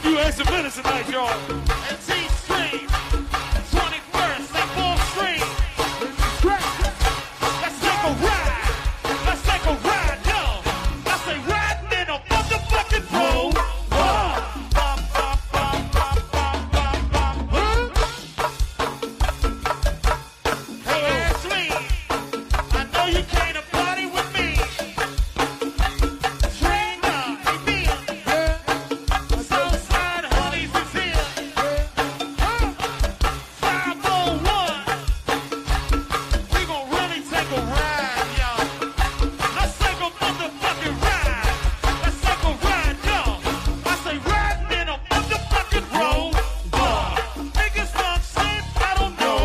few extra minutes tonight, y'all. And T.A.S.K, 21st, they full stream. Let's take a ride. Let's take a ride, yo. I say riding in a motherfucking road. Hey, Ashley, I know you came to party with me. Trina, hey, Mia. Southside honeys is here. 501. We gon' really take a ride, y'all. Let's take a motherfucking ride. Let's take a ride, y'all. I say riding in a motherfucking road. Niggas done shit I don't know.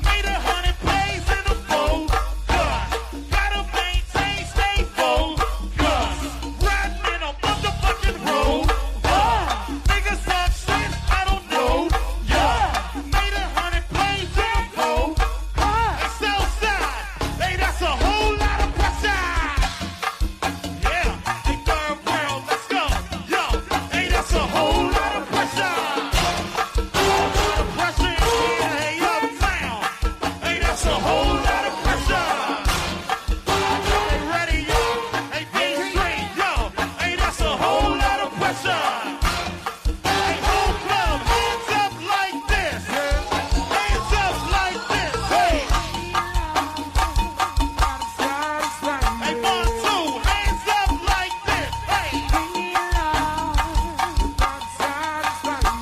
Made 100 plays in a boat. Gotta maintain, stay focused. Riding in a motherfucking road. Niggas done shit I don't know. Made 100 plays in a boat. Hey, Southside, hey, that's a whole lot of pressure. Yeah, hey, third world, let's go. Yo, hey, that's a whole lot of pressure. Whole lot of pressure in here, hey, uptown. Hey, that's a whole lot of pressure. Hey, ready, yo. Hey, be straight, yo. Hey, that's a whole lot of pressure. Hey, whole club, hands up like this. Hands up like this. Hey. Hey, 1, 2, hands up like this. Hey.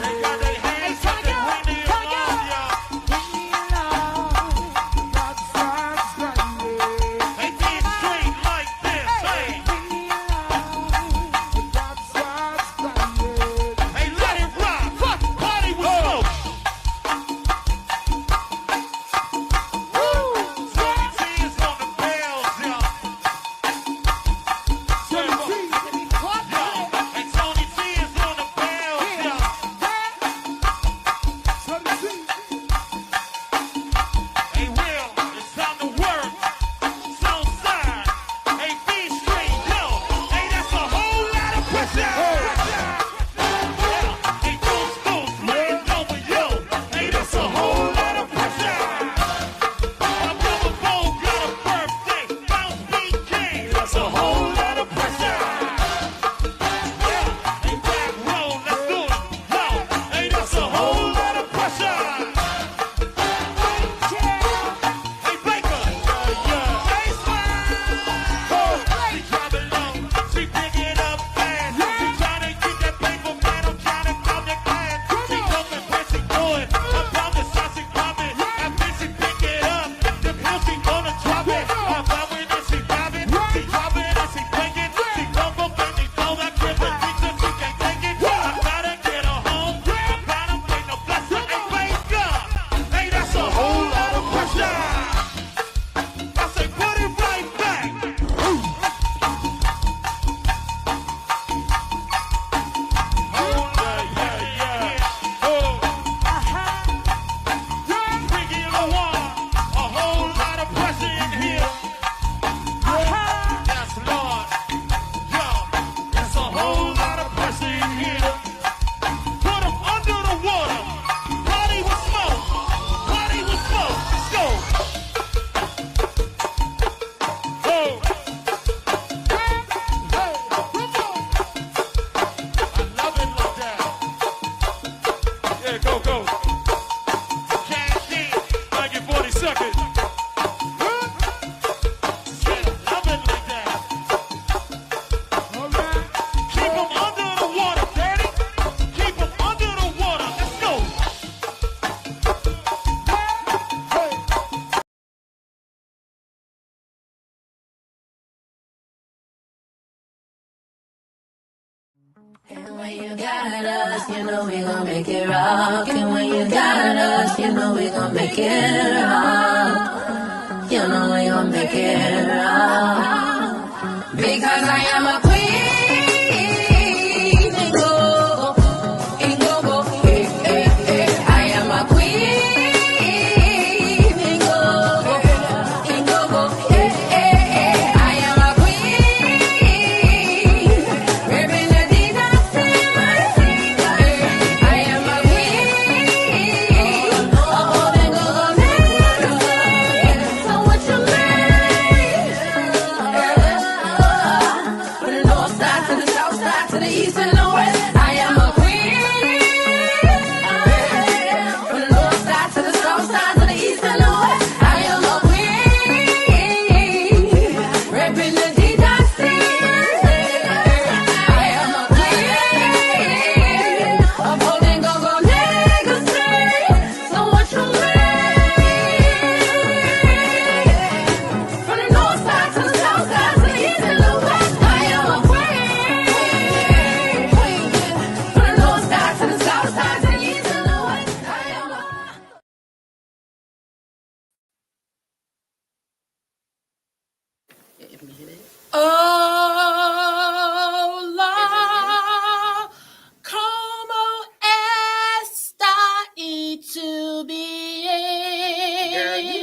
They got their hands up and bring the alarm, y'all. Hey, be straight like this. Hey. Hey, let it rock. Fuck, party with smoke. 20 is on the bells, y'all. Hey, Tony T is on the bells, y'all. Hey, Will, it's time to work. Southside, hey, B Street, yo. Hey, that's a whole lot of pressure. Hey, Goose, laying over, yo. Hey, that's a whole lot of pressure. My brother Bo got a birthday. Bounce beat king. That's a whole lot of pressure. Hey, back row, let's do it. Yo, hey, that's a whole lot of pressure. Hey, Baker, she driving low, she pick it up fast. She tryna get that paper, man, I'm tryna count that cash. She coming, when she do it, I promise how she poppin'. After she pick it up, the pill she gonna drop it. I find when she poppin', she droppin' and she blinkin'. She come up and she throw that grip and she just she can't take it. I gotta get her home, I gotta bring the blessing. Hey, Baker, hey, that's a whole lot of pressure. I say put it right back. Freaky in the wall, a whole lot of pressure in here. Yes, Lord. Yo, there's a whole lot of pressure in here. Put 'em under the water. Party with smoke. Party with smoke. Let's go. I love it like that. Yeah, go. Can't think. Like in 40 seconds. Yeah, love it like that. Keep 'em under the water, daddy. Keep 'em under the water. Let's go. And when you got us, you know we gon' make it rock. And when you got us, you know we gon' make it rock. You know we gon' make it rock. Because I am a queen. And go, I am a queen. And go, I am a queen. Reppin' the D.A.S.K.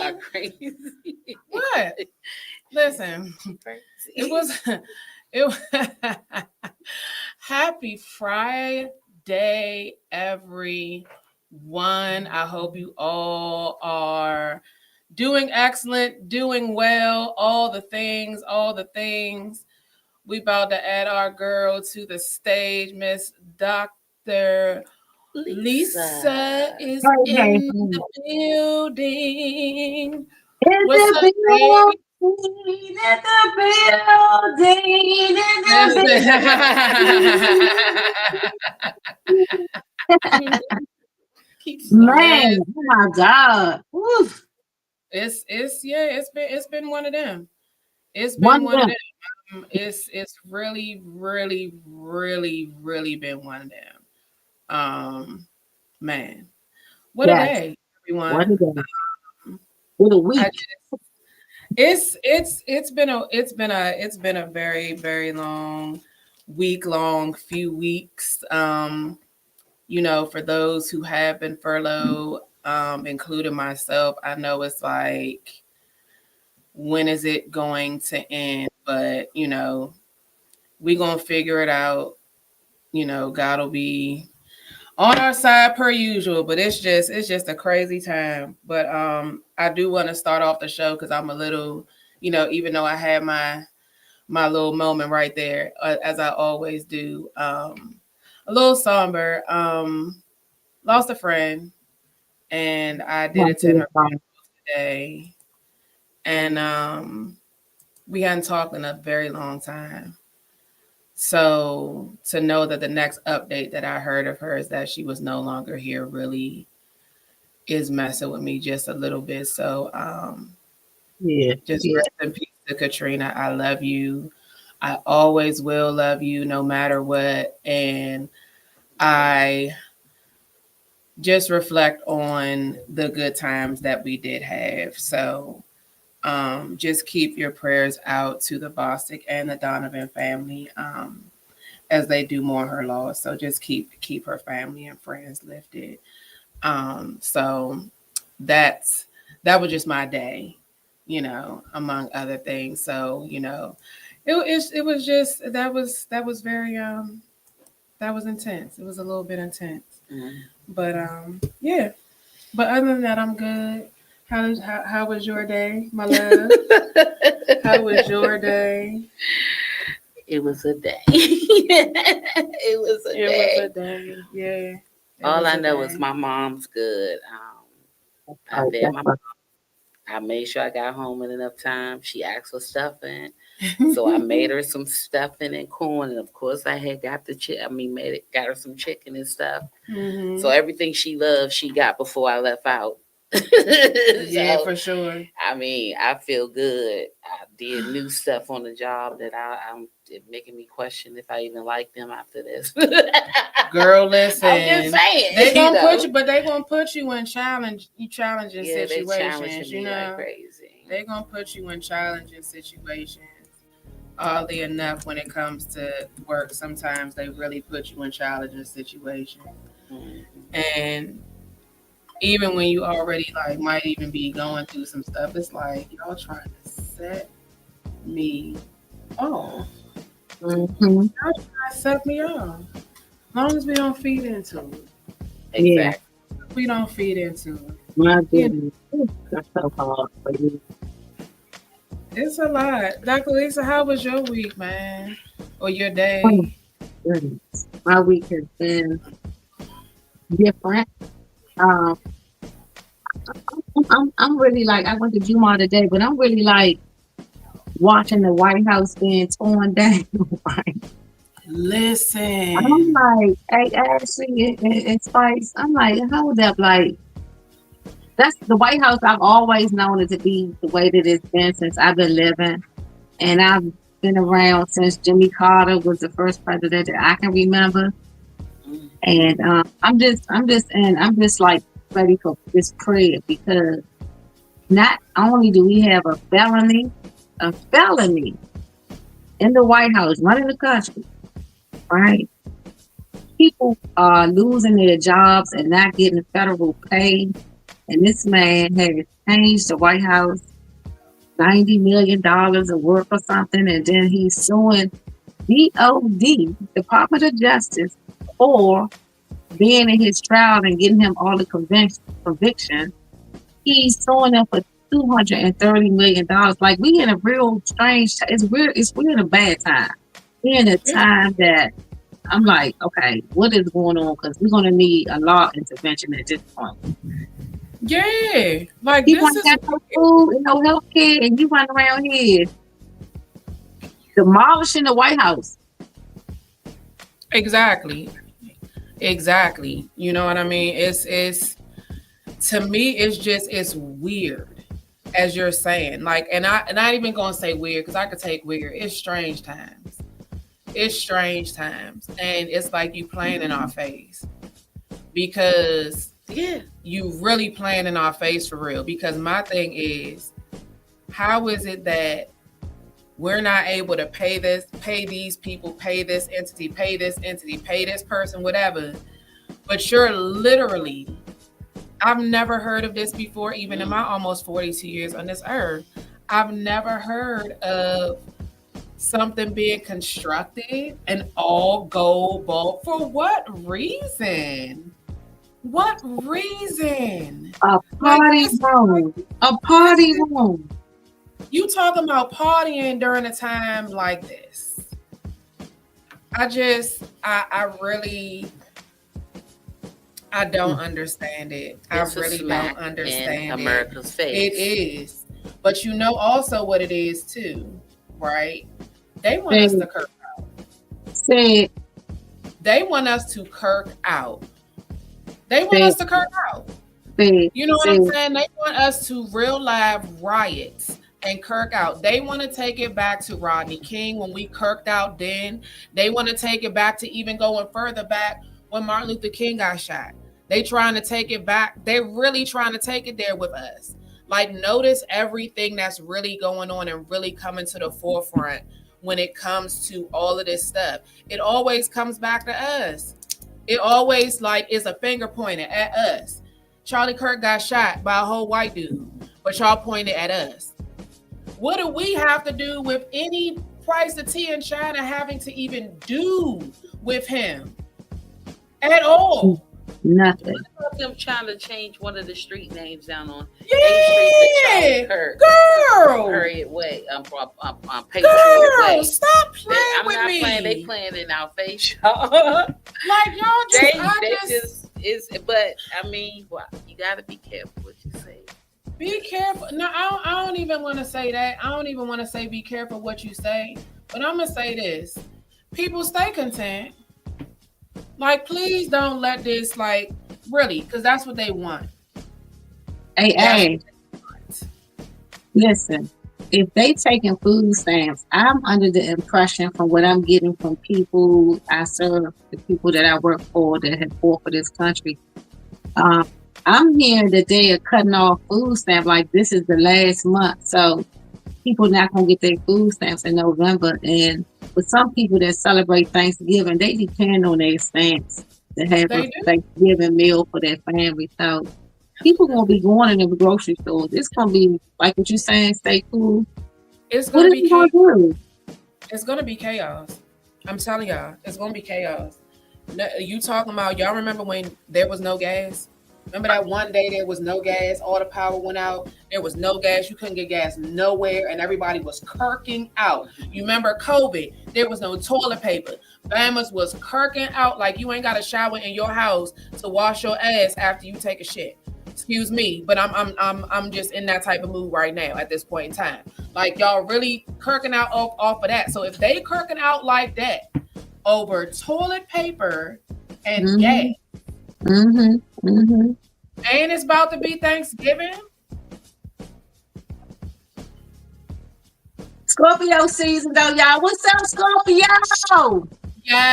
are crazy. What? Listen, Crazy. it was happy Friday, everyone. I hope you all are doing excellent, doing well, all the things, all the things. We about to add our girl to the stage, Miss Dr. Lisa is Hey, in the building. in What's the up, baby? building, in the building, Keep Man, yes, oh my God. Oof. it's been one of them. It's been One of one of them. them. It's really, really, really, really been one of them. Man, what a Yes. day, What a everyone. day. What a I week. it's been a very, very long few weeks. For those who have been furloughed, including myself, I know it's like, when is it going to end? But we gonna figure it out. God will be on our side per usual, but it's just a crazy time. But I do want to start off the show because I'm a little, even though I had my little moment right there, as I always do, a little somber. Lost a friend, and I did attend her today, and we hadn't talked in a very long time. So to know that the next update that I heard of her is that she was no longer here really is messing with me just a little bit. So Yeah. just Yeah. rest in peace to Katrina. I love you. I always will love you no matter what. And I just reflect on the good times that we did have. So just keep your prayers out to the Bostic and the Donovan family. As they do mourn her loss. So just keep her family and friends lifted. So that was just my day, among other things. So it was just that was very that was intense. It was a little bit intense, but yeah. But other than that, I'm good. How was your day, my love? How was your day? It was a day. It was a It day. was a day. Yeah. All I know is my mom's good. I Oh, let that's my what- I made sure I got home in enough time. She asked for stuffing, so I made her some stuffing and corn, and of course I had got got her some chicken and stuff. Mhm. So everything she loved, she got before I left out. Yeah, So, for sure. I feel good. I did new stuff on the job that I'm it making me question if I even like them after this. Girl, listen. I'm just saying. They gonna put you, know. but they gonna put you in challenging Yeah, they situations. challenging me like crazy. They gonna put you in challenging situations. Oddly enough, when it comes to work, sometimes they really put you in challenging situations. And even when you already like might even be going through some stuff, it's like y'all trying to set me off. Mhm. Y'all trying to set me off. As long as we don't feed into it. Yeah. Exactly. We don't feed into it. My Yeah. goodness. Oof, that's so hard for you. It's a lot. Dr. Lisa, how was your week, man? Or your Oh, day? goodness. My week has been different. Um, I'm really like, I went to Juma today, but I'm really like watching the White House being torn down. Right? Listen. I'm like, hey, Ashley and Spice, I'm like, hold up, like, that's the White House. I've always known it to be the way that it's been since I've been living. And I've been around since Jimmy Carter was the first president that I can remember. And I'm just like ready for this prayer because not only do we have a felony in the White House running the country, right? People are losing their jobs and not getting federal pay. And this man has changed the White House $90 million of work or something, and then he's suing DOD, Department of Justice, for being in his trial and getting him all the conviction. He's suing them for $230 million. Like, we in a real strange. We're in a bad time. We're in a time that I'm like, okay, what is going on? Because we're gonna need a law intervention at this point. Yeah, like People this ain't is got no food and no health care, and you run around here demolishing the White House. exactly. You know what I mean? It's to me, it's weird, as you're saying. Like, and I not even gonna say weird because I could take weird. It's strange times. And it's like you playing in our face because you really playing in our face for real. Because my thing is, how is it that we're not able to pay these people, pay this entity, pay this person, whatever, but you're literally, I've never heard of this before, even in my almost 42 years on this earth. I've never heard of something being constructed and all gold bulk. For what reason? What reason? A party room. A party room. You talking about partying during a time like this? I don't understand it. I really don't understand it. America's face. It is. But you know also what it is too, right? They want us to kirk out. Say it. They want us to kirk out. They want us to kirk out. You know what I'm saying? They want us to real live riots and kirk out. They want to take it back to Rodney King when we kirked out then. They want to take it back to even going further back when Martin Luther King got shot. They trying to take it back. They're really trying to take it there with us. Like, notice everything that's really going on and really coming to the forefront when it comes to all of this stuff. It always comes back to us. It always like is a finger pointed at us. Charlie Kirk got shot by a whole white dude, but y'all pointed at us. What do we have to do with any price of tea in China having to even do with him at all? Nothing. What about them trying to change one of the street names down on Yeah, Street to Charlie Kirk? girl. Harriet Way, Patriot Girl, Way. stop playing I'm with not me. playing. They playing in our face, y'all. Like y'all But I mean, you got to be careful what you say. be careful. No, I don't even want to say that. I don't even want to say be careful what you say. But I'm gonna say this: people, stay content. Like, please don't let this, like, really, because that's what they want. Hey, listen, if they taking food stamps, I'm under the impression from what I'm getting from people I serve, the people that I work for that have fought for this country. I'm hearing that they are cutting off food stamps, like this is the last month. So people not going to get their food stamps in November. And with some people that celebrate Thanksgiving, they depend on their stamps to have a Thanksgiving meal for their family. So people going to be going in the grocery stores. It's going to be, like what you're saying, stay cool. It's going to be chaos. Do? It's going to be chaos. I'm telling y'all, it's going to be chaos. You talking about, y'all remember when there was no gas? Remember that one day there was no gas, all the power went out, there was no gas, you couldn't get gas nowhere, and everybody was kirking out. You remember COVID, there was no toilet paper. Bammers was kirking out like you ain't got a shower in your house to wash your ass after you take a shit. Excuse me, but I'm just in that type of mood right now at this point in time. Like, y'all really kirking out off of that. So if they kirking out like that over toilet paper and gas, and it's about to be Thanksgiving. Scorpio season though, y'all. What's up, Scorpio? Yes,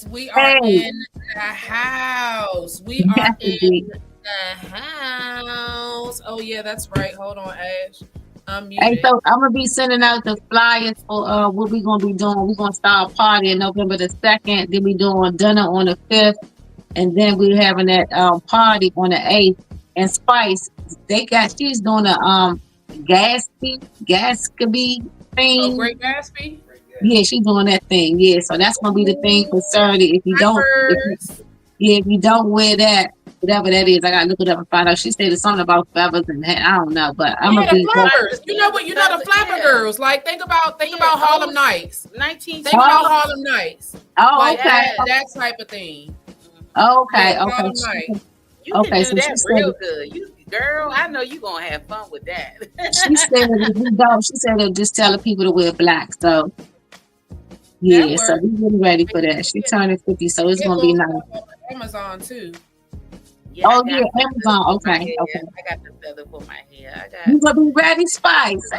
we are in the house. We are in the house. Oh yeah, that's right. Hold on, Ash. Hey, so I'm gonna be sending out the flyers for what we're gonna be doing. We're gonna start a party on November the 2nd. Then we doing dinner on the 5th, and then we're having that party on the 8th. and Spice. She's doing a Gatsby Oh, thing. Great Gatsby. Yeah, she's doing that thing. Yeah, so that's gonna be the thing for Saturday. Peppers. If you don't wear that, whatever that is, I gotta look it up and find out. She said something about feathers and I don't know, but I'm gonna Yeah, the be. flappers. You know what? You know the flapper Yeah. girls. Like think about Harlem Nights. 19. Think about Harlem Nights. Oh, Like okay, that type of thing. okay, Yeah, okay. Harlem Nights. You Okay, can so do she that said, real good. You girl, I know you gonna have fun with that. she said if we don't, she said they're just telling people to wear black. So That yeah, so works. we getting ready for that. She turning 50, so it's Get gonna be little nice. stuff on Amazon too. Yeah, Oh I yeah, got the feather Amazon. for my Okay, hair. okay. I got the feather for my hair. You gonna be ready, Spice?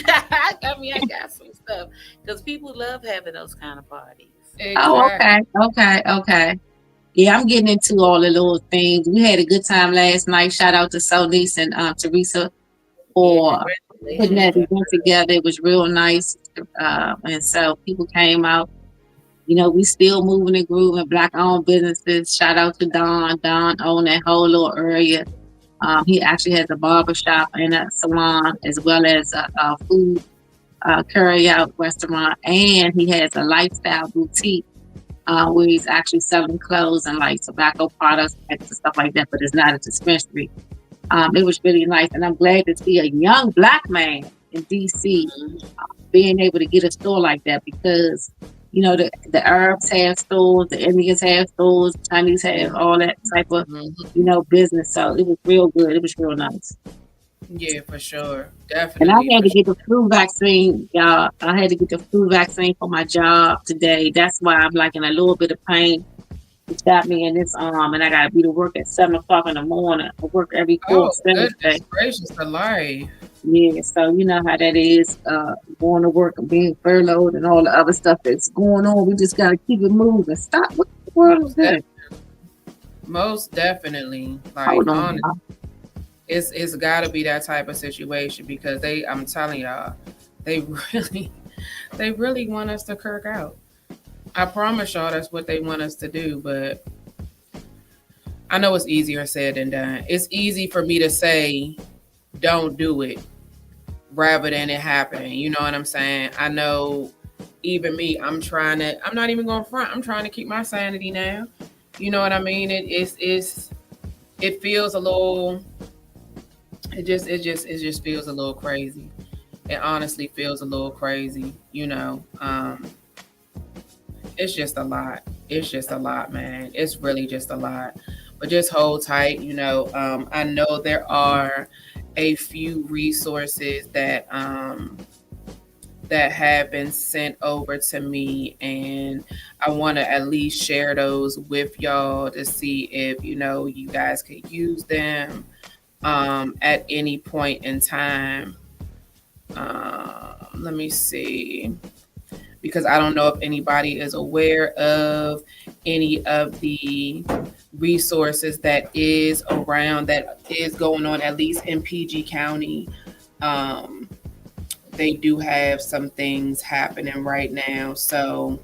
I got some stuff because people love having those kind of parties. Oh, Exactly. okay. Yeah, I'm getting into all the little things. We had a good time last night. Shout out to Solis and Teresa Yeah, for putting congratulations. that event together. It was real nice. And so people came out. You know, we still moving and grooving, black owned businesses. Shout out to Don. Don owned that whole little area. He actually has a barber shop and a salon as well as a food carry out restaurant. And he has a lifestyle boutique where he's actually selling clothes and like tobacco products and stuff like that, but it's not a dispensary. It was really nice. And I'm glad to see a young black man in DC being able to get a store like that because you know the Arabs have stores, the Indians have stores, Chinese have all that type of business. So it was real good. It was real nice. Yeah, for sure. And I Definitely had for to sure. get the flu vaccine, y'all. I had to get the flu vaccine for my job today. That's why I'm like in a little bit of pain. It got me in this arm, and I got to be to work at 7 o'clock in the morning. I work every Oh, fourth goodness Thursday. gracious alive. Yeah, so you know how that is, going to work and being furloughed and all the other stuff that's going on. We just gotta keep it moving. Stop. What the world is that? Most definitely. Like Hold on. honestly, it's gotta be that type of situation because I'm telling y'all, they really they really want us to kirk out. I promise y'all that's what they want us to do, but I know it's easier said than done. It's easy for me to say don't do it rather than it happening. You know what I'm saying? I know even me, I'm not even going front. I'm trying to keep my sanity now. You know what I mean? It feels a little, it just feels a little crazy. It honestly feels a little crazy, you know. It's just a lot. It's just a lot, man. It's really just a lot. But just hold tight, you know. I know there are a few resources that have been sent over to me, and I want to at least share those with y'all to see if you guys could use them at any point in time. Let me see, because I don't know if anybody is aware of any of the resources that is going on, at least in PG County. They do have some things happening right now. So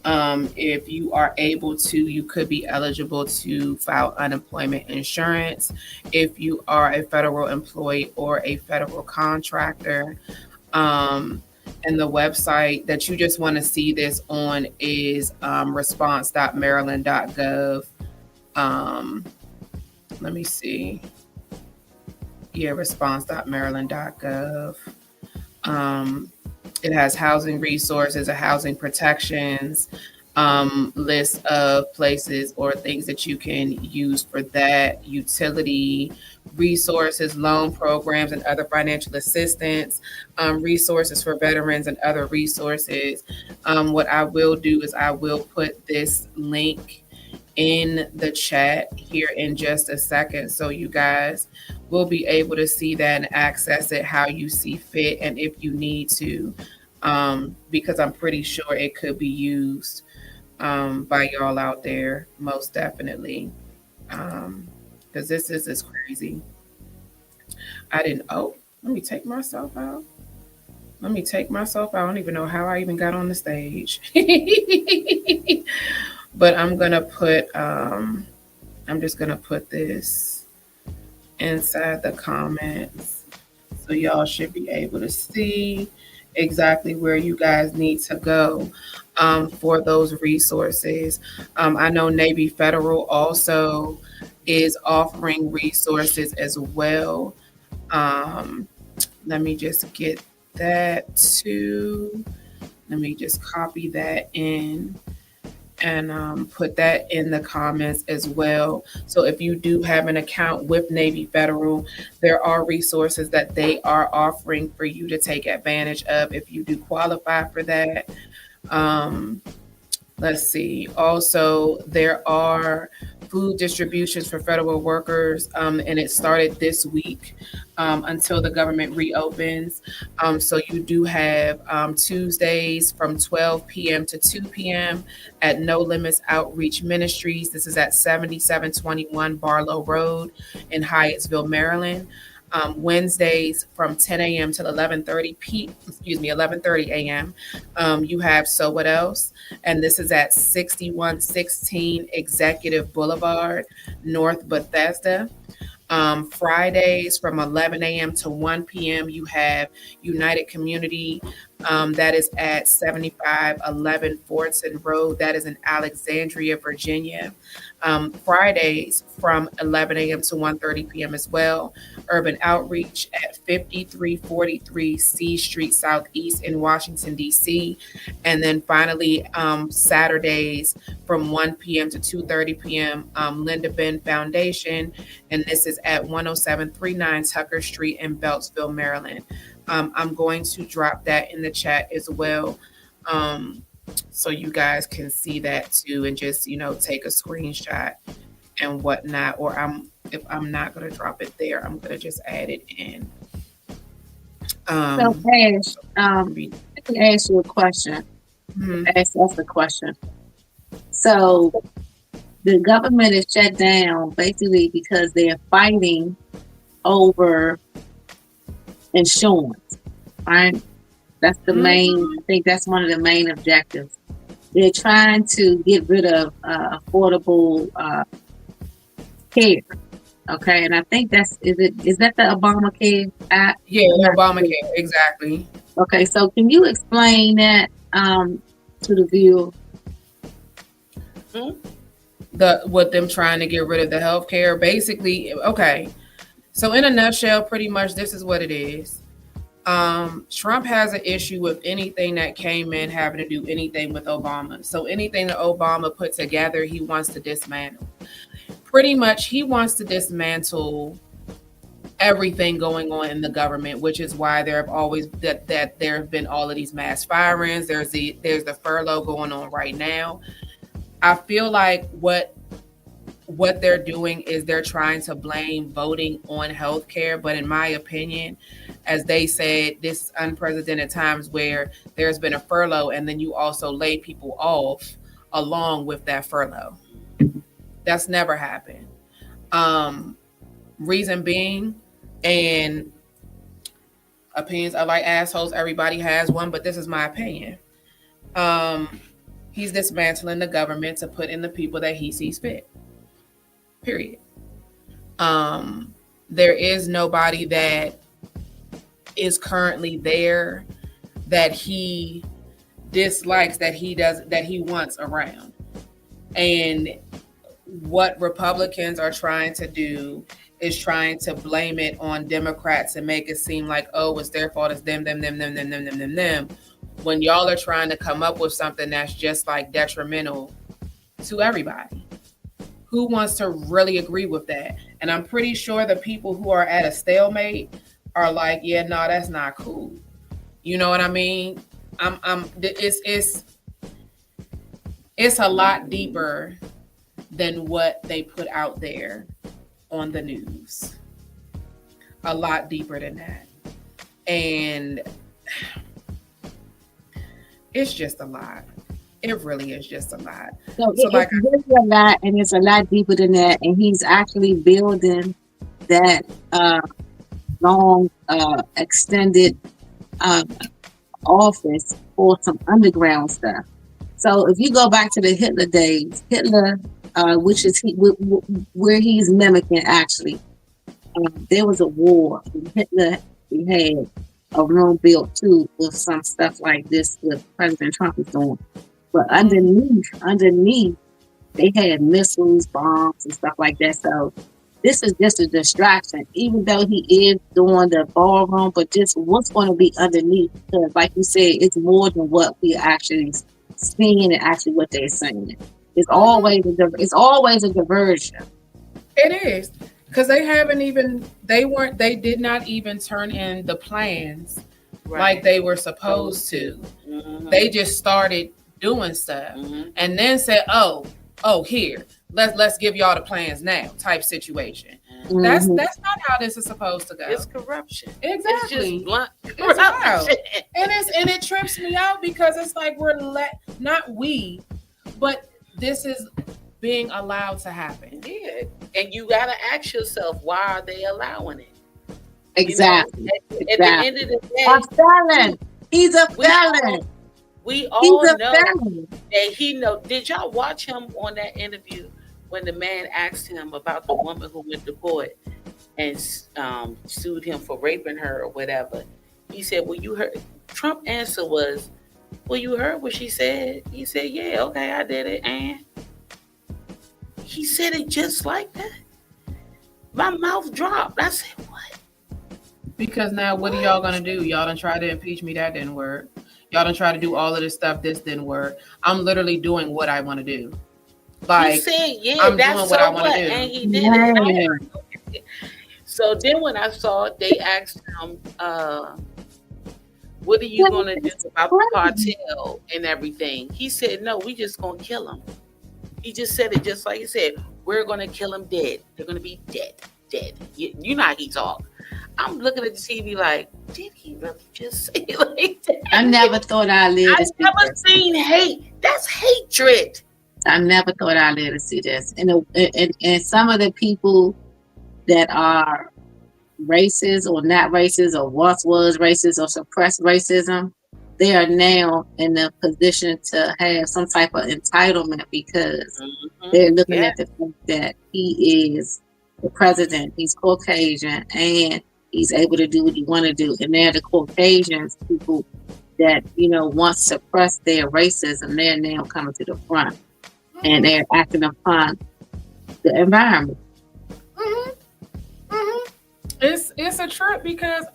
if you are able to, you could be eligible to file unemployment insurance if you are a federal employee or a federal contractor. And the website that you just want to see this on is response.maryland.gov. Let me see. Yeah, response.maryland.gov. It has housing resources, a housing protections list of places or things that you can use for that, utility resources, loan programs, and other financial assistance, resources for veterans and other resources. What I will do is I will put this link in the chat here in just a second, so you guys will be able to see that and access it how you see fit and if you need to, because I'm pretty sure it could be used by y'all out there, most definitely, because this is crazy. Let me take myself out. I don't even know how I even got on the stage. But I'm gonna put I'm just gonna put this inside the comments, so y'all should be able to see exactly where you guys need to go for those resources. I know Navy Federal also is offering resources as well. Um, let me just get that too. Let me just copy that in and put that in the comments as well. So if you do have an account with Navy Federal, there are resources that they are offering for you to take advantage of if you do qualify for that. Um, let's see. Also, there are food distributions for federal workers, and it started this week until the government reopens. So you do have Tuesdays from 12 p.m. to 2 p.m. at No Limits Outreach Ministries. This is at 7721 Barlow Road in Hyattsville, Maryland. Wednesdays from 10 a.m. to 11:30 a.m. You have So What Else, and this is at 6116 Executive Boulevard, North Bethesda. Fridays from 11 a.m. to 1 p.m. you have United Community. That is at 7511 Fordson Road. That is in Alexandria, Virginia. Fridays from 11 a.m. to 1:30 p.m. as well. Urban Outreach at 5343 C Street Southeast in Washington, D.C. And then finally, Saturdays from 1 p.m. to 2:30 p.m. Linda Benn Foundation, and this is at 10739 Tucker Street in Beltsville, Maryland. I'm going to drop that in the chat as well, so you guys can see that too, and just take a screenshot and whatnot. Or if I'm not going to drop it there, I'm going to just add it in. So Ash, let me ask you a question. Ask us a question. So the government is shut down basically because they're fighting over insurance, right? That's the main, I think that's one of the main objectives. They're trying to get rid of affordable care. Okay, and I think is that the Obamacare Act? Yeah, Obamacare, exactly. Okay, so can you explain that to the viewer? What them trying to get rid of the healthcare, basically. Okay, so in a nutshell, pretty much this is what it is. Trump has an issue with anything that came in having to do anything with Obama. So anything that Obama put together, he wants to dismantle. Pretty much, he wants to dismantle everything going on in the government, which is why there have always that there have been all of these mass firings. There's the furlough going on right now. I feel like what they're doing is they're trying to blame voting on healthcare, but in my opinion, as they said, this is unprecedented times where there's been a furlough and then you also lay people off along with that furlough. That's never happened. Reason being, and opinions are like assholes, everybody has one, but this is my opinion. He's dismantling the government to put in the people that he sees fit. Period. There is nobody that is currently there that he dislikes, that he wants around. And what Republicans are trying to do is trying to blame it on Democrats and make it seem like, oh, it's their fault, it's them. When y'all are trying to come up with something that's just like detrimental to everybody. Who wants to really agree with that? And I'm pretty sure the people who are at a stalemate are like, yeah, no, that's not cool. You know what I mean? It's a lot deeper than what they put out there on the news. A lot deeper than that. And it's just a lot. It really is just a lot. So it's really a lot, and it's a lot deeper than that. And he's actually building that long, extended office for some underground stuff. So if you go back to the Hitler days, Hitler which is where he's mimicking actually. There was a war, and Hitler he had a room built too with some stuff like this that President Trump is doing. But underneath, they had missiles, bombs, and stuff like that. So this is just a distraction, even though he is doing the ballroom, but just what's going to be underneath. Because, like you said, it's more than what we actually seeing and actually what they're saying. It's always a diversion. It is. Because they did not even turn in the plans like they were supposed to. Mm-hmm. They just started doing stuff and then said, oh, here, let's give y'all the plans now type situation. Mm-hmm. That's not how this is supposed to go. It's corruption. Exactly. It's just blunt It's wild. corruption. And it trips me out because it's like not we, but this is being allowed to happen. Yeah, and you gotta ask yourself, why are they allowing it? Exactly. At the end of the day, A felon. He's a felon. we He's all a know felon. that he know. Did y'all watch him on that interview when the man asked him about the woman who went to court and sued him for raping her or whatever? He said, "Well, you heard." Trump answer was, "Well, you heard what she said." He said, "Yeah, okay, I did it," and he said it just like that. My mouth dropped. I said, "What?" Because now what are y'all gonna do? Y'all done tried to impeach me, that didn't work. Y'all done tried to do all of this stuff, this didn't work. I'm literally doing what I want to do. Like, he said, "Yeah, I'm that's doing so what I wanna what," do. and he did it. So then when I saw it, they asked him, "What are you gonna do about the cartel and everything?" He said, "No, we just gonna kill him." He just said it just like he said. We're gonna kill him dead. They're gonna be dead. You know how he talk. I'm looking at the TV like, did he really just say it like that? I never thought I'd live to I've see never this. seen hate. That's hatred. I never thought I'd live to see this. And some of the people that are racist or not racist or once was racist or suppressed racism, they are now in a position to have some type of entitlement because they're looking at the fact that he is the president, he's Caucasian, and he's able to do what he want to do. And they're the Caucasians, people that, once suppressed their racism, they're now coming to the front and they're acting upon the environment. It's a trip because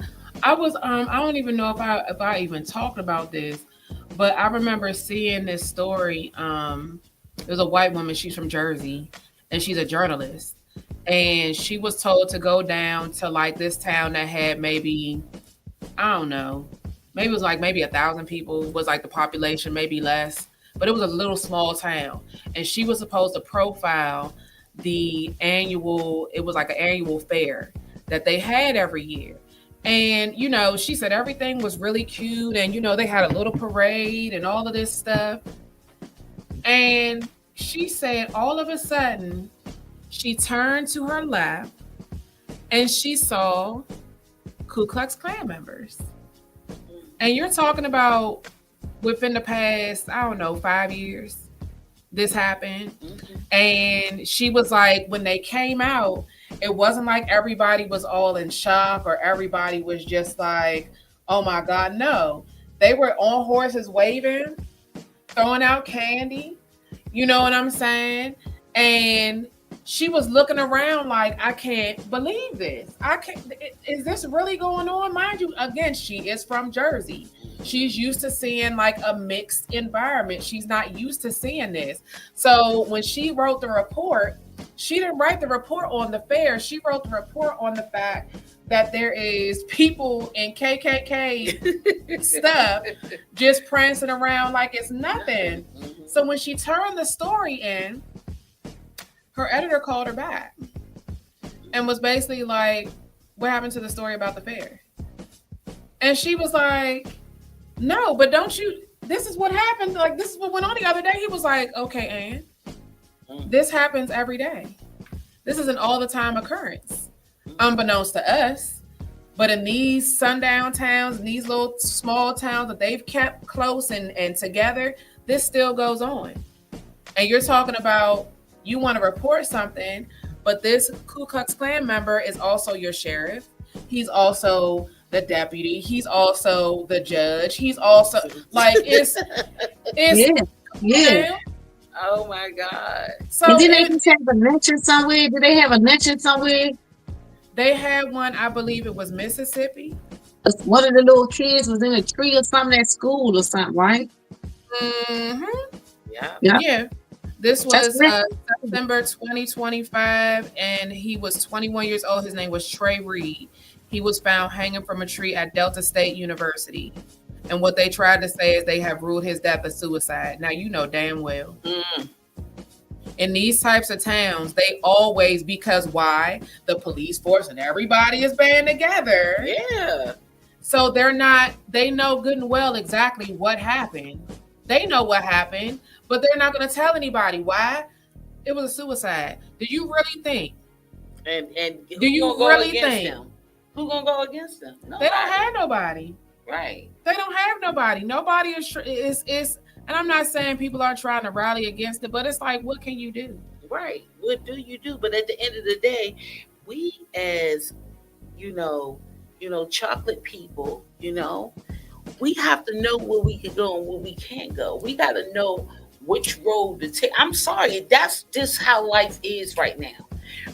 I was I don't even know if I even talked about this, but I remember seeing this story. There's a white woman, she's from Jersey, and she's a journalist. And she was told to go down to like this town that had maybe, I don't know, maybe it was like maybe 1,000 people was like the population, maybe less, but it was a little small town. And she was supposed to profile it was like an annual fair that they had every year. And, she said everything was really cute. And, they had a little parade and all of this stuff. And she said all of a sudden, she turned to her left and she saw Ku Klux Klan members. And you're talking about within the past, I don't know, 5 years, this happened. And she was like, when they came out, it wasn't like everybody was all in shock or everybody was just like, oh my God, no. They were on horses waving, throwing out candy. You know what I'm saying? And she was looking around like, I can't believe this. Is this really going on? Mind you, again, she is from Jersey. She's used to seeing like a mixed environment. She's not used to seeing this. So when she wrote the report, she didn't write the report on the fair. She wrote the report on the fact that there is people in KKK stuff just prancing around like it's nothing. So when she turned the story in, her editor called her back and was basically like, what happened to the story about the fair? And she was like, no, but this is what happened. Like, this is what went on the other day. He was like, okay, Ann, this happens every day. This is an all the time occurrence, unbeknownst to us. But in these sundown towns, in these little small towns that they've kept close and together, this still goes on. And you're talking about, you want to report something, but this Ku Klux Klan member is also your sheriff. He's also the deputy. He's also the judge. He's also like it's Yeah, yeah. down. Oh my God. So And then they it, just have a lynching somewhere. Do they have a lynching somewhere? they had one, I believe it was Mississippi. One of the little kids was in a tree or something at school or something, right? Mm-hmm. Yeah. Yeah, Yeah. This that's was it. September 2025, and he was 21 years old. His name was Trey Reed. He was found hanging from a tree at Delta State University. And what they tried to say is they have ruled his death as suicide. Now, you know damn well. Mm. In these types of towns, they always, because why? The police force and everybody is banding together. Yeah. So they know good and well exactly what happened. They know what happened, but they're not going to tell anybody. Why? It was a suicide. Do you really think? And Do you really think? them? Who gonna go against them? They don't have nobody. Right. They don't have nobody. Nobody is and I'm not saying people are trying to rally against it, but it's like, what can you do? Right. What do you do? But at the end of the day, we as chocolate people, we have to know where we can go and where we can't go. We got to know which road to take. I'm sorry, that's just how life is right now.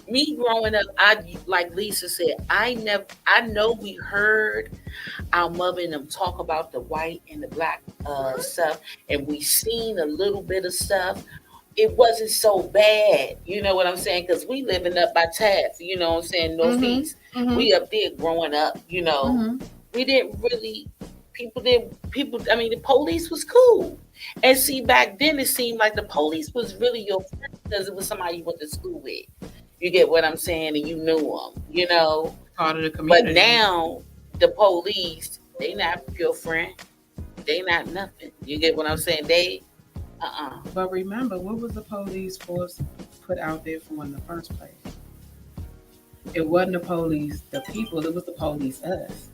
Me growing up, like Lisa said, I know we heard our mother and them talk about the white and the black stuff, and we seen a little bit of stuff. It wasn't so bad, you know what I'm saying? Because we living up by T.A.S.K, you know what I'm saying, Northeast. Mm-hmm. We up there growing up, Mm-hmm. we didn't really, the police was cool. And see, back then it seemed like the police was really your friend because it was somebody you went to school with. You get what I'm saying? And you knew them, Part of the community. But now the police, they not your friend. They not nothing. You get what I'm saying? They, But remember, what was the police force put out there for in the first place? It wasn't the police, the people. It was the police, us.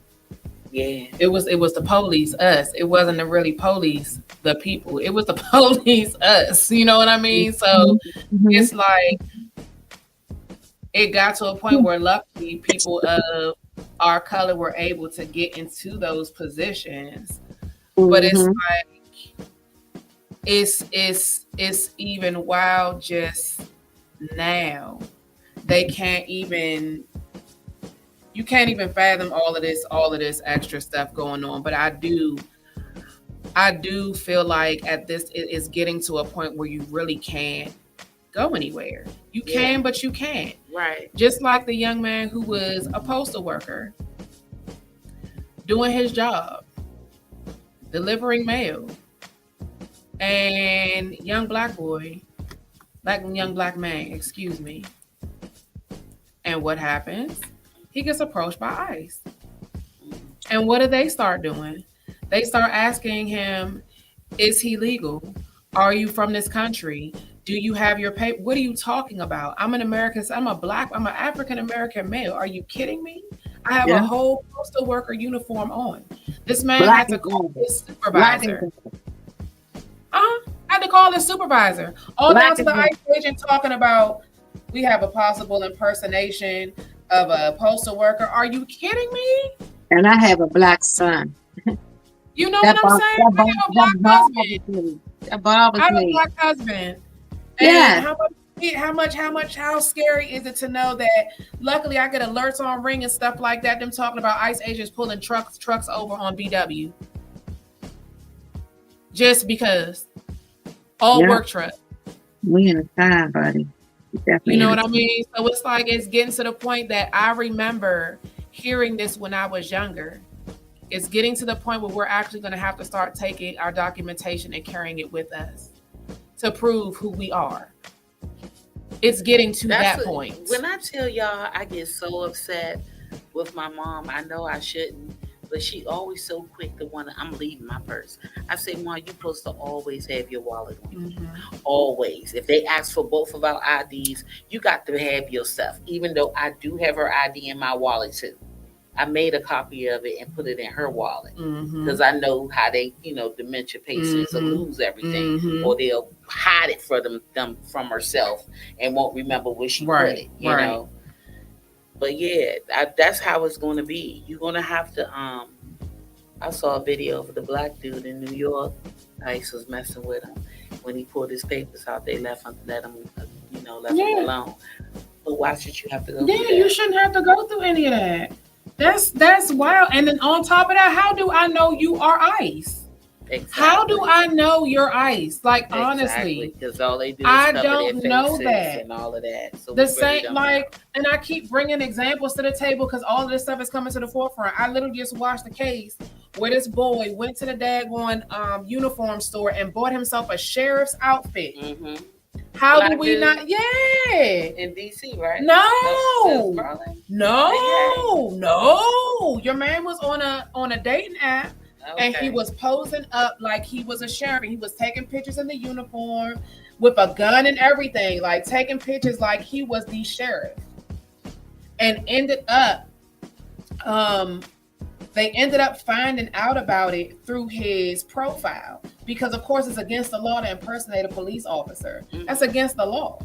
Yeah. It was the police, us. It wasn't the really police, the people. It was the police, us. You know what I mean? So it's like it got to a point where luckily people of our color were able to get into those positions. But it's like it's even wild just now. You can't even fathom all of this extra stuff going on. But I do feel like it is getting to a point where you really can't go anywhere. You can, but you can't. Right. Just like the young man who was a postal worker doing his job, delivering mail, and young black man, excuse me. And what happens? He gets approached by ICE. And what do they start doing? They start asking him, is he legal? Are you from this country? Do you have your paper? What are you talking about? I'm an African American male. Are you kidding me? I have a whole postal worker uniform on. This man had to call his supervisor. Had to call his supervisor. All down to the ICE agent talking about, we have a possible impersonation of a postal worker. Are you kidding me? And I have a black son. You know what I'm saying? I have a black husband. I have a black husband. Yeah. How scary is it to know that luckily I get alerts on Ring and stuff like that, them talking about ICE agents pulling trucks over on BW. Just because. All work trucks. We in a time, buddy. You know what I mean? So it's like it's getting to the point that I remember hearing this when I was younger. It's getting to the point where we're actually going to have to start taking our documentation and carrying it with us to prove who we are. It's getting to that point. When I tell y'all I get so upset with my mom, I know I shouldn't, but she always so quick to I'm leaving my purse. I say, Mom, you're supposed to always have your wallet on you. Mm-hmm. Always. If they ask for both of our IDs, you got to have your stuff, even though I do have her ID in my wallet too. I made a copy of it and put it in her wallet because I know how they, dementia patients will lose everything or they'll hide it for them from herself and won't remember where she put it, you know. But yeah, that's how it's going to be. You're going to have to. I saw a video of the black dude in New York. ICE was messing with him when he pulled his papers out. They let him, left him alone. But why should you have to go? Yeah, you shouldn't have to go through any of that. That's wild. And then on top of that, how do I know you are ICE? Exactly. How do I know you're ICE? Like, honestly, because all they do is I cover don't their know faces that. and all of that. So the same, like, and I keep bringing examples to the table because all of this stuff is coming to the forefront. I literally just watched the case where this boy went to the daggone uniform store and bought himself a sheriff's outfit. Mm-hmm. How Black do we dude not? Yeah, in DC, right? no. Your man was on a dating app. Okay. And he was posing up like he was a sheriff. He was taking pictures in the uniform with a gun and everything, like taking pictures like he was the sheriff. And they ended up finding out about it through his profile because, of course, it's against the law to impersonate a police officer. Mm-hmm. That's against the law.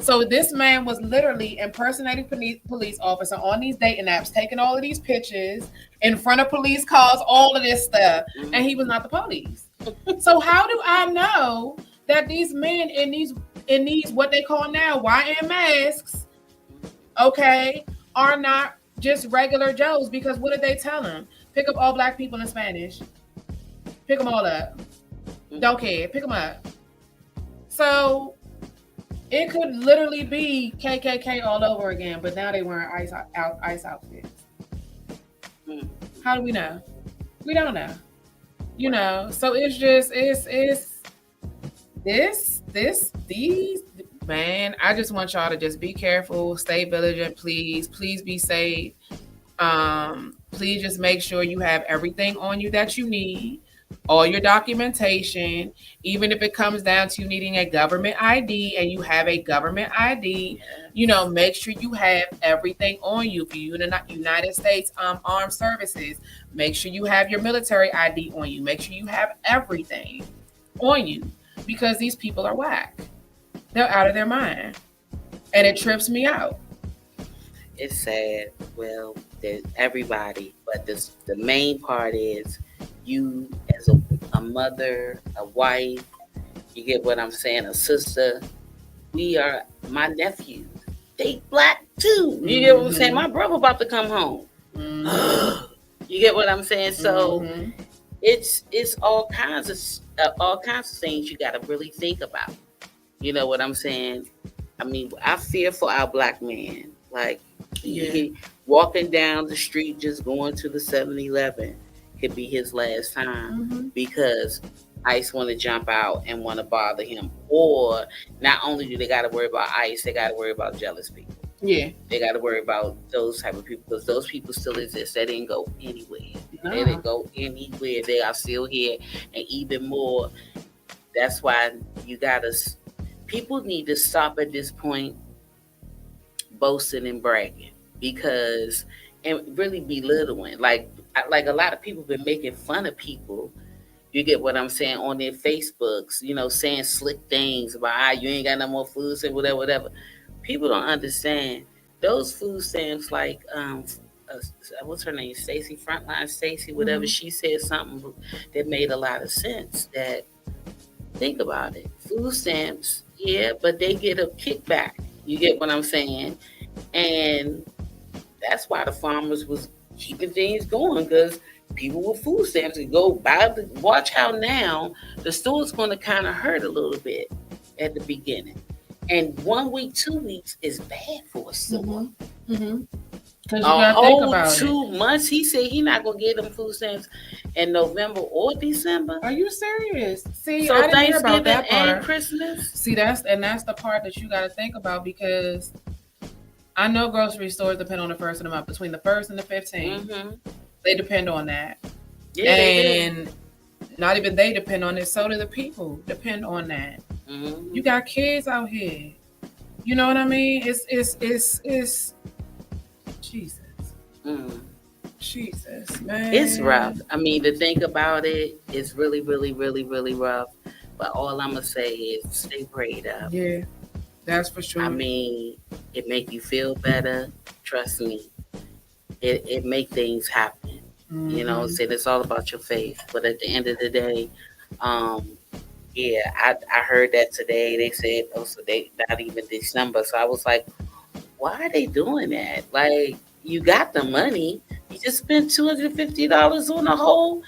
So this man was literally impersonating police officer on these dating apps, taking all of these pictures in front of police cars, all of this stuff, and he was not the police. So how do I know that these men in these what they call now YN masks, okay, are not just regular Joes? Because what did they tell them? Pick up all black people in Spanish. Pick them all up. Don't care. Pick them up. So it could literally be KKK all over again, but now they wearing ICE outfits. How do we know? We don't know. You know, so it's just these man. I just want y'all to just be careful, stay vigilant, please be safe. Please just make sure you have everything on you that you need. All your documentation, even if it comes down to you needing a government ID and you have a government ID, you know, make sure you have everything on you. For you in the United States Armed Services, make sure you have your military ID on you. Make sure you have everything on you because these people are whack. They're out of their mind. And it trips me out. It's sad. Well, there's everybody, but the main part is you as a mother, a wife, you get what I'm saying, a sister. My nephews, they black too. You get what I'm saying? My brother about to come home. You get what I'm saying? So it's all kinds of things you got to really think about. You know what I'm saying? I mean, I fear for our black man. Like, walking down the street, just going to the 7-Eleven could be his last time because ICE want to jump out and want to bother him. Or not only do they got to worry about ICE, they got to worry about jealous people. Yeah. They got to worry about those type of people because those people still exist. They didn't go anywhere. No. They didn't go anywhere. They are still here. And even more, that's why people need to stop at this point boasting and bragging and really belittling. Like a lot of people been making fun of people, you get what I'm saying, on their Facebooks, you know, saying slick things about you ain't got no more food stamps, whatever. People don't understand those food stamps, like what's her name, Stacy, Frontline Stacy, whatever. She said something that made a lot of sense. That think about it, food stamps, but they get a kickback. You get what I'm saying? And that's why the farmers was keeping things going, because people with food stamps could go buy watch how now the store's going to kind of hurt a little bit at the beginning. And 1 week, 2 weeks is bad for a store. Because you gotta think about 2 months. He said he not gonna get them food stamps in November or December. Are you serious? See, so I didn't hear about that part. And Christmas. See, that's the part that you got to think about, because I know grocery stores depend on the first of the month, between the 1st and the 15th. They depend on that. Yeah, and not even they depend on it. So do the people depend on that. You got kids out here. You know what I mean? It's Jesus. Jesus, man. It's rough. I mean, to think about it, it's really, really, really, really rough. But all I'm gonna say is stay prayed up. Yeah, that's for sure. I mean, it make you feel better. Trust me, it make things happen. You know, Mhm. it's all about your faith. But at the end of the day, um, yeah, I heard that today. They said, oh, so they not even December. So I was like, why are they doing that? Like, you got the money. You just spent $250 on a whole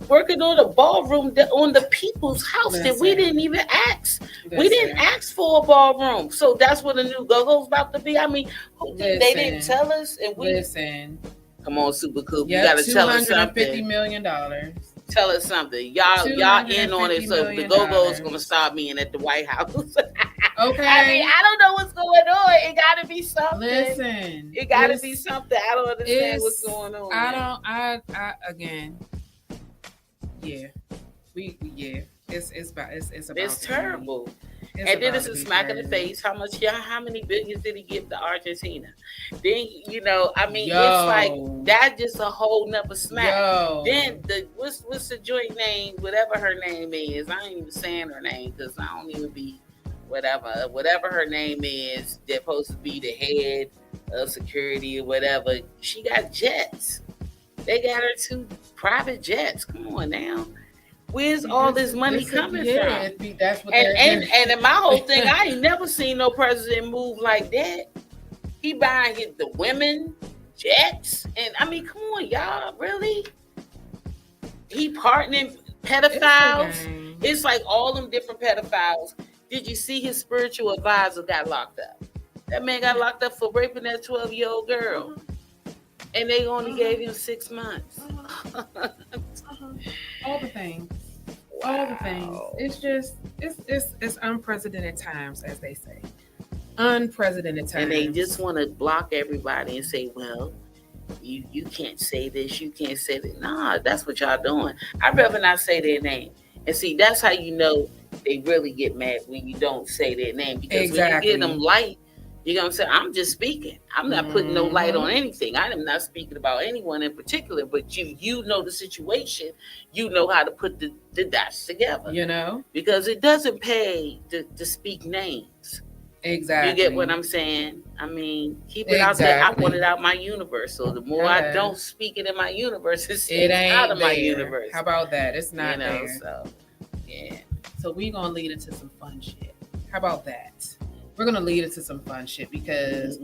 working on a ballroom on the people's house that we Listen. didn't even ask. We Listen. didn't ask for a ballroom. So that's what the new go-go's about to be. I mean, they didn't Listen. tell us, and we Listen. come on, Super Coop. You Yep, gotta tell us $250 something. million. Tell us something. Y'all in on it. So the go-go's gonna stop being at the White House. Okay. I mean, I don't know what's going on. It gotta be something. Listen. It gotta be something. I don't understand what's going on. I again. Yeah. It's about It's terrible. It's And then about it's to a be smack in the crazy. face. How many billions did he give to Argentina? Then I mean, Yo. it's like that just a whole nother smack. Yo. Then what's the joint name? Whatever her name is, I ain't even saying her name because I don't even be whatever her name is. They're supposed to be the head of security or whatever. She got jets. They got her 2 private jets. Come on now. Where's all this money coming from? That's what And in my whole thing, I ain't never seen no president move like that. He buying the women jets, and I mean, come on, y'all, really? He partnering pedophiles. It's like all them different pedophiles. Did you see his spiritual advisor got locked up? That man got locked up for raping that 12-year-old girl, and they only gave him 6 months. All the things. All the things. It's just it's unprecedented times, as they say. Unprecedented times. And they just want to block everybody and say, well, you can't say this, you can't say that. Nah, that's what y'all doing. I'd rather not say their name. And see, that's how you know they really get mad when you don't say their name. Because when you give them light, you know what I'm saying? I'm just speaking. I'm not putting no light on anything. I am not speaking about anyone in particular, but you know the situation. You know how to put the dots together. You know? Because it doesn't pay to speak names. Exactly. You get what I'm saying? I mean, keep it out there. I want it out my universe. So the more I don't speak it in my universe, it ain't out of my universe. How about that? It's not there. So, yeah. So we're going to lead into some fun shit. How about that? We're going to lead into some fun shit because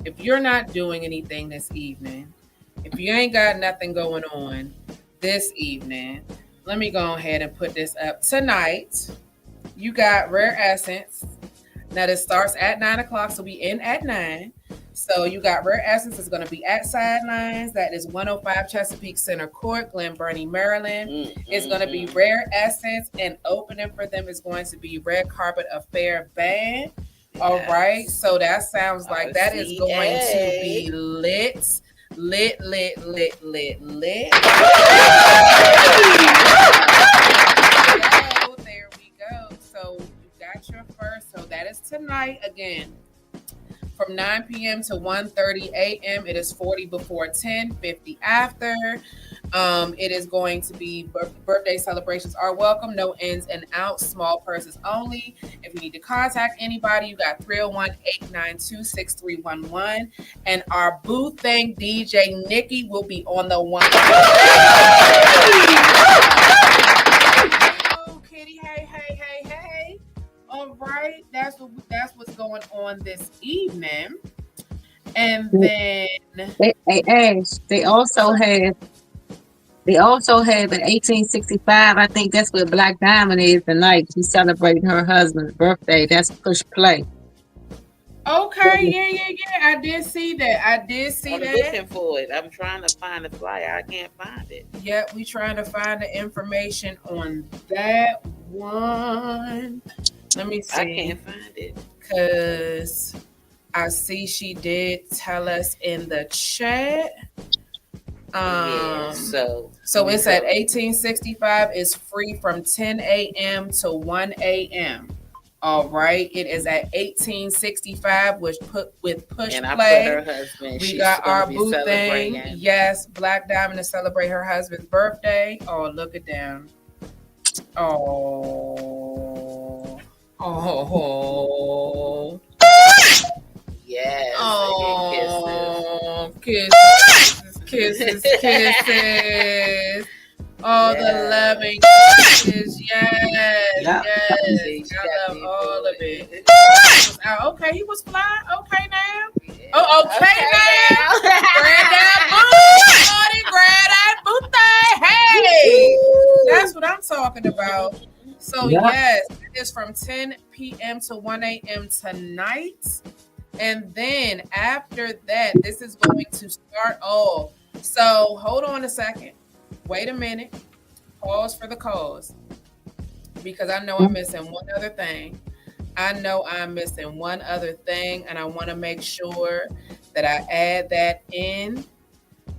if you're not doing anything this evening, if you ain't got nothing going on this evening, let me go ahead and put this up. Tonight, you got Rare Essence. Now, this starts at 9 o'clock, so we end at 9. So you got Rare Essence is going to be at Sidelines. That is 105 Chesapeake Center Court, Glen Burnie, Maryland. It's going to be Rare Essence, and opening for them is going to be Red Carpet Affair Band. All right, so that sounds like that is going to be lit. There we go. So you got your first. So that is tonight again. From 9 p.m. to 1:30 a.m. It is 40 before 10, 50 after. It is going to be birthday celebrations are welcome. No ins and outs. Small purses only. If you need to contact anybody, you got 301-892-6311. And our boo thing DJ Nikki will be on the one. Oh, Kitty, hey. All right, that's what's going on this evening. And then they also have in 1865. I think that's where Black Diamond is tonight. She's celebrating her husband's birthday. That's Push Play. Okay, yeah. I did see that. I'm looking for it. I'm trying to find the flyer. I can't find it. Yeah, we trying to find the information on that one. Let me see. I can't find it. Because I see she did tell us in the chat. So it's at 1865. It's free from 10 a.m. to 1 a.m. All right. It is at 1865 with Push and Play. I put her husband. We got our boo thing. Yes, Black Diamond to celebrate her husband's birthday. Oh, look at them. Oh. Oh, Yes, they get kisses. oh, kisses. All the Yes. loving kisses. Yes, Yep. yes. See, she I got love me all of doing it. it. Okay, he was flying. Okay, now. Yeah. Oh, okay, now. Grab that boot, grab that boot thing. Hey, that's what I'm talking about. So Yeah. yes, it is from 10 p.m. to 1 a.m. tonight. And then after that, this is going to start off. So hold on a second. Wait a minute. Pause for the cause. Because I know I'm missing one other thing. And I want to make sure that I add that in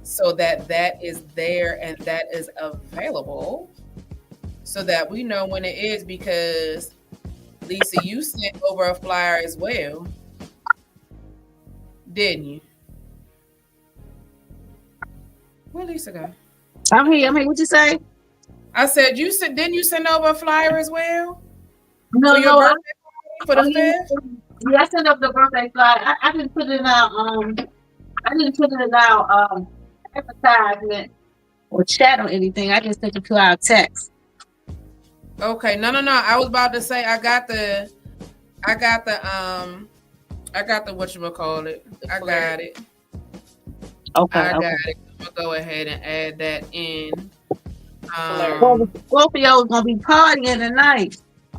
so that that is there and that is available so that we know when it is, because Lisa, you sent over a flyer as well, didn't you? Where Lisa go? I'm here. What you say? I said didn't you send over a flyer as well No, for your no. birthday party for the Yeah, 5th? yeah, I sent up the birthday flyer. I didn't put it out. I didn't put it out. Advertisement or chat or anything. I just sent it to our text. Okay, no. I was about to say I got the whatchamacallit. I got it. Okay. I got it. I'm gonna go ahead and add that in. Well, the Scorpio is gonna be partying tonight.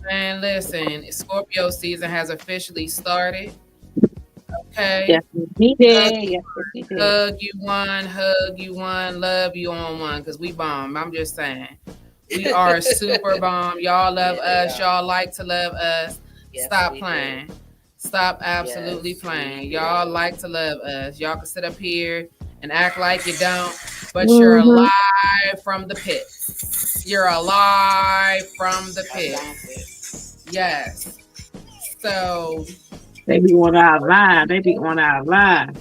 And listen, Scorpio season has officially started. Okay. Yes, he did. Yes, he did. Hug you one, love you on one, because we bomb. I'm just saying. We are super bomb. Y'all love us. Y'all like to love us. Yes, Stop we playing. do. Stop absolutely Yes, playing. we do. Y'all like to love us. Y'all can sit up here and act like you don't, but you're alive from the pit. You're alive from the pit. Yes. So They be on our line.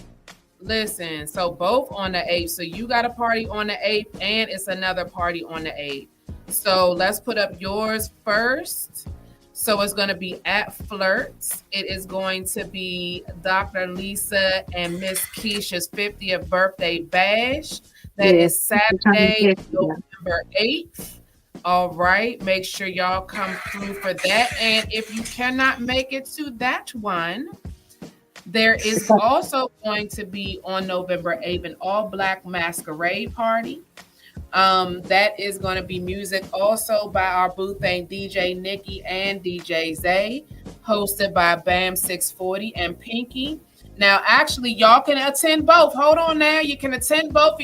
listen, so both on the 8th. So you got a party on the 8th and it's another party on the 8th. So let's put up yours first. So it's going to be at Flirts. It is going to be Dr. Lisa and Miss Keisha's 50th birthday bash. That is Saturday, November 8th. All right. Make sure y'all come through for that. And if you cannot make it to that one, there is also going to be on November 8th an all-black masquerade party. That is going to be music also by our boo thing DJ Nikki and DJ Zay, hosted by Bam 640 and Pinky. Now, actually, y'all can attend both. Hold on now. You can attend both.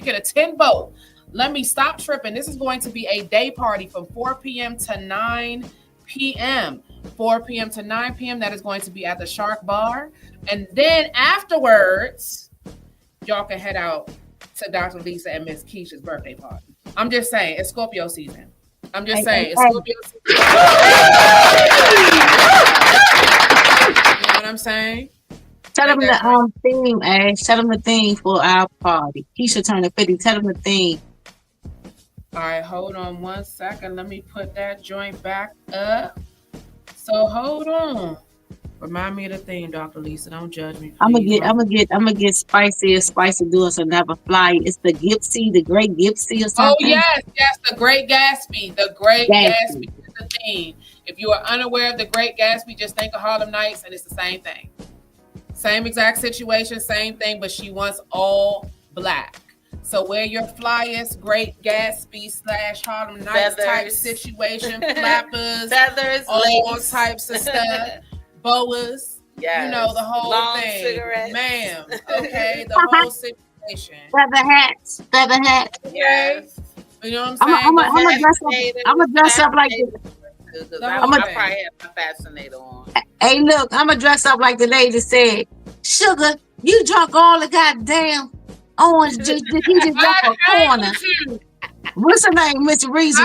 Let me stop tripping. This is going to be a day party from 4 p.m. to 9 p.m. 4 p.m. to 9 p.m. That is going to be at the Shark Bar. And then afterwards, y'all can head out to Dr. Lisa and Miss Keisha's birthday party. I'm just saying, it's Scorpio season. I'm just saying, it's Scorpio season. You know what I'm saying? Tell them the theme, Ash. Tell them the theme for our party. Keisha turned 50. Tell them the theme. All right, hold on one second. Let me put that joint back up. So hold on. Remind me of the theme, Dr. Lisa. Don't judge me. I'm gonna get Spicy doing some never fly. It's the Great Gipsy or something. Oh yes, the Great Gatsby. The Great Gatsby is the theme. If you are unaware of the Great Gatsby, just think of Harlem Nights, and it's the same thing. Same exact situation, same thing, but she wants all black. So wear your flyest Great Gatsby / Harlem Nights type situation, flappers, feathers, all types of stuff, boas, yes. You know, the whole long thing, cigarettes. ma'am. Okay, the whole situation. Feather hats. Yes. You know what I'm saying? I'm gonna dress up like this. I probably have my fascinator on. Hey, look, I'm gonna dress up like the lady said. Sugar, you drunk all the goddamn orange juice. He just left a corner. What's her name, Miss Reese?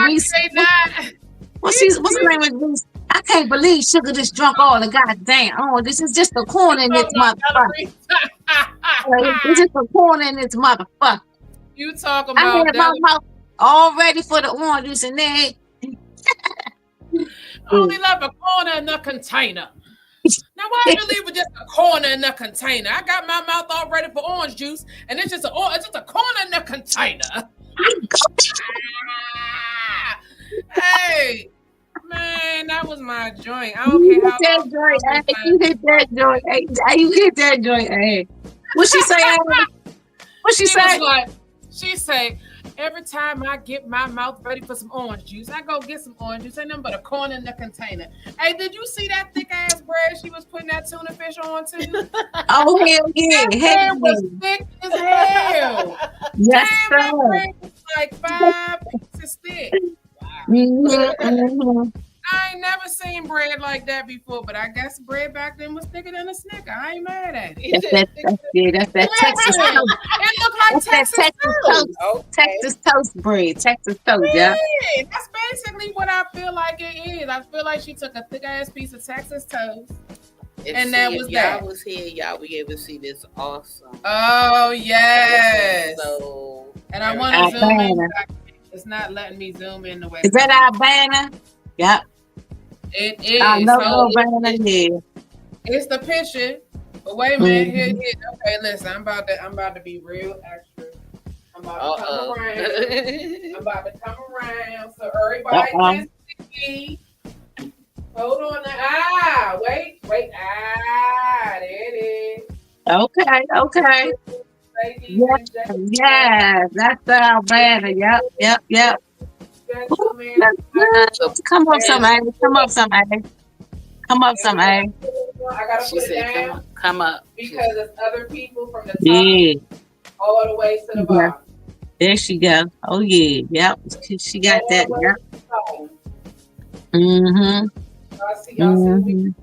What's her name, Miss Reese? I can't believe Sugar just drunk all the goddamn. Oh, this is just a corner in this motherfucker. It's just a corner in this motherfucker. You talking I about had my mouth all ready for the orange juice and then only left a corner in the container. Now, why you leave with just a corner in the container? I got my mouth all ready for orange juice, and it's just a corner in the container. Hey, man, that was my joint. I don't care how long. You hit that joint. Hey, you hit that joint. Hey, what she say? What she say? She say, every time I get my mouth ready for some orange juice, I go get some orange juice. Ain't nothing but a corner in the container. Hey, did you see that thick ass bread she was putting that tuna fish on too? Oh, hell yeah. That bread was thick as hell. Yes, damn, sir. that bread was like 5 pieces thick. I ain't never seen bread like that before, but I guess bread back then was thicker than a Snicker. I ain't mad at it. That's that Texas toast. It looked like Texas toast. Okay. Texas toast bread. Texas toast, yeah. That's basically what I feel like it is. I feel like she took a thick ass piece of Texas toast. And that was that. Y'all was here, y'all be able to see this awesome. Oh, yes. So, and I want to zoom in. It's not letting me zoom in the way. Is that our banner? Yep. It is. I know banner here. It's the picture. But wait a minute. Here. Okay, listen. I'm about to be real extra. I'm about to come around. So everybody can see. Hold on. Wait. There it is. Okay. Yes, that's our banner. Yep. Come up some, A. I gotta put it down. Come up. Because it's other people from the top all the way to the bottom. There she go. Oh yeah. Yep. She got all that. Yep. Y'all see we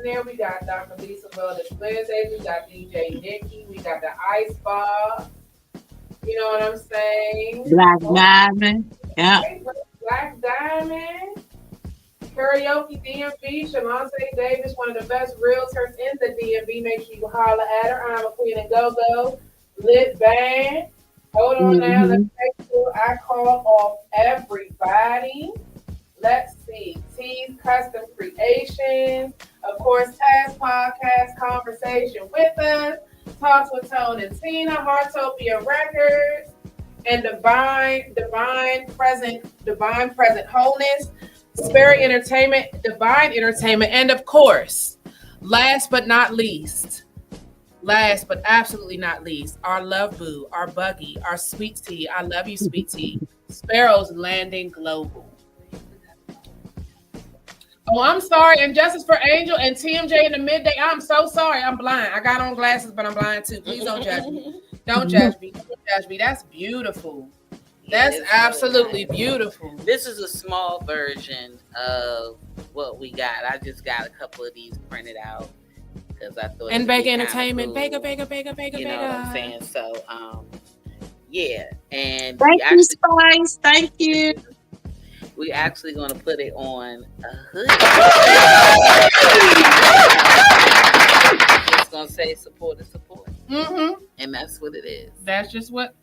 there. We got Dr. Lisa Wellness Wednesdays. We got DJ Nikki. We got the Ice Bar. You know what I'm saying? Black Diamond. Yeah. Black Diamond. Karaoke DMV. Shalonte Davis, one of the best realtors in the DMV. Make sure you holler at her. I'm a Queen and Go-Go. Lit Band. Hold on now. Let's make sure I call off everybody. Let's see. T's Custom Creations. Of course, T.A.S.K Podcast, Conversation with Us. Talks with Tone and Tina. Heartopia Records. And Divine Present Wholeness. Sperry Entertainment. Divine Entertainment. And of course, last but absolutely not least, our Love Boo, our Buggy, our Sweet Tea. I love you, Sweet Tea. Sparrow's Landing Global. Oh, I'm sorry. And Justice for Angel and TMJ in the midday. I'm so sorry. I'm blind. I got on glasses, but I'm blind too. Please don't judge me. Don't judge me. That's beautiful. That's absolutely beautiful. This is a small version of what we got. I just got a couple of these printed out because I thought. And Vega Entertainment. Cool. Vega. You know what I'm saying? So, yeah. And thank you, Spice. Thank you. We're actually going to put it on a hood. It's going to say support. And that's what it is. That's just what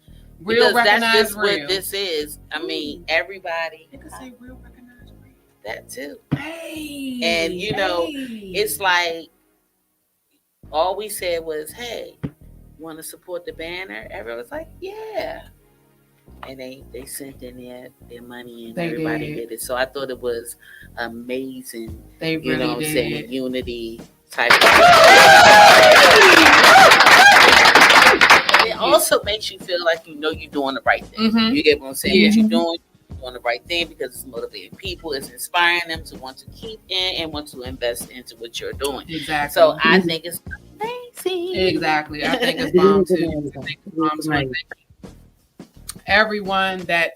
real recognized that's just real. What this is. I mean, everybody. You can say real recognized real. That too. Hey. And you know, it's like all we said was, hey, want to support the banner? Everyone was like, yeah. And they sent in their money and everybody did it. So I thought it was amazing. They really you know what I'm did. saying? Unity type of It also makes you feel like you know you're doing the right thing. Mm-hmm. You get what I'm saying? What you're doing the right thing because it's motivating people, it's inspiring them to want to keep in and want to invest into what you're doing. Exactly. So I think it's amazing. Exactly. I think it's bomb too. Everyone that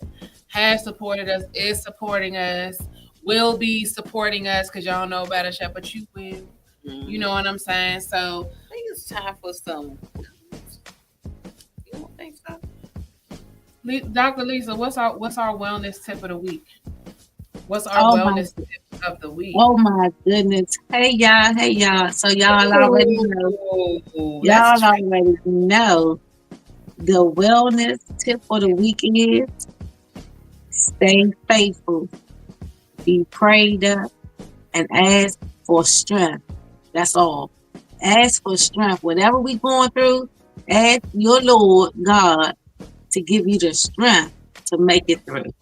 has supported us, is supporting us, will be supporting us because y'all know about us yet, but you will. Mm-hmm. You know what I'm saying? So I think it's time for some. You don't think so? Dr. Lisa, what's our wellness tip of the week? What's our wellness tip of the week? Oh my goodness. Hey y'all. So y'all already know. The wellness tip for the week is stay faithful. Be prayed up. and ask for strength. That's all. Ask for strength. Whatever we going through, ask your Lord God to give you the strength to make it through.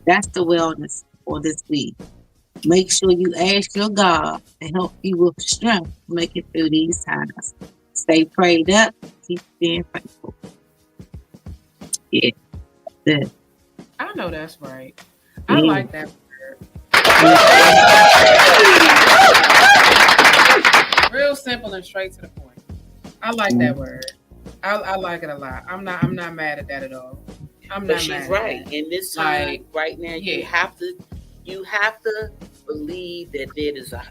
That's the wellness for this week. Make sure you ask your God to help you with strength to make it through these times. Stay prayed up. Keep being faithful. Yeah, that's it. I know that's right. I Yeah. like that word. Real simple and straight to the point. I like that word. I like it a lot. I'm not mad at that at all. I'm But not she's mad right. at that. In this time, Like, right now, you yeah. have to believe that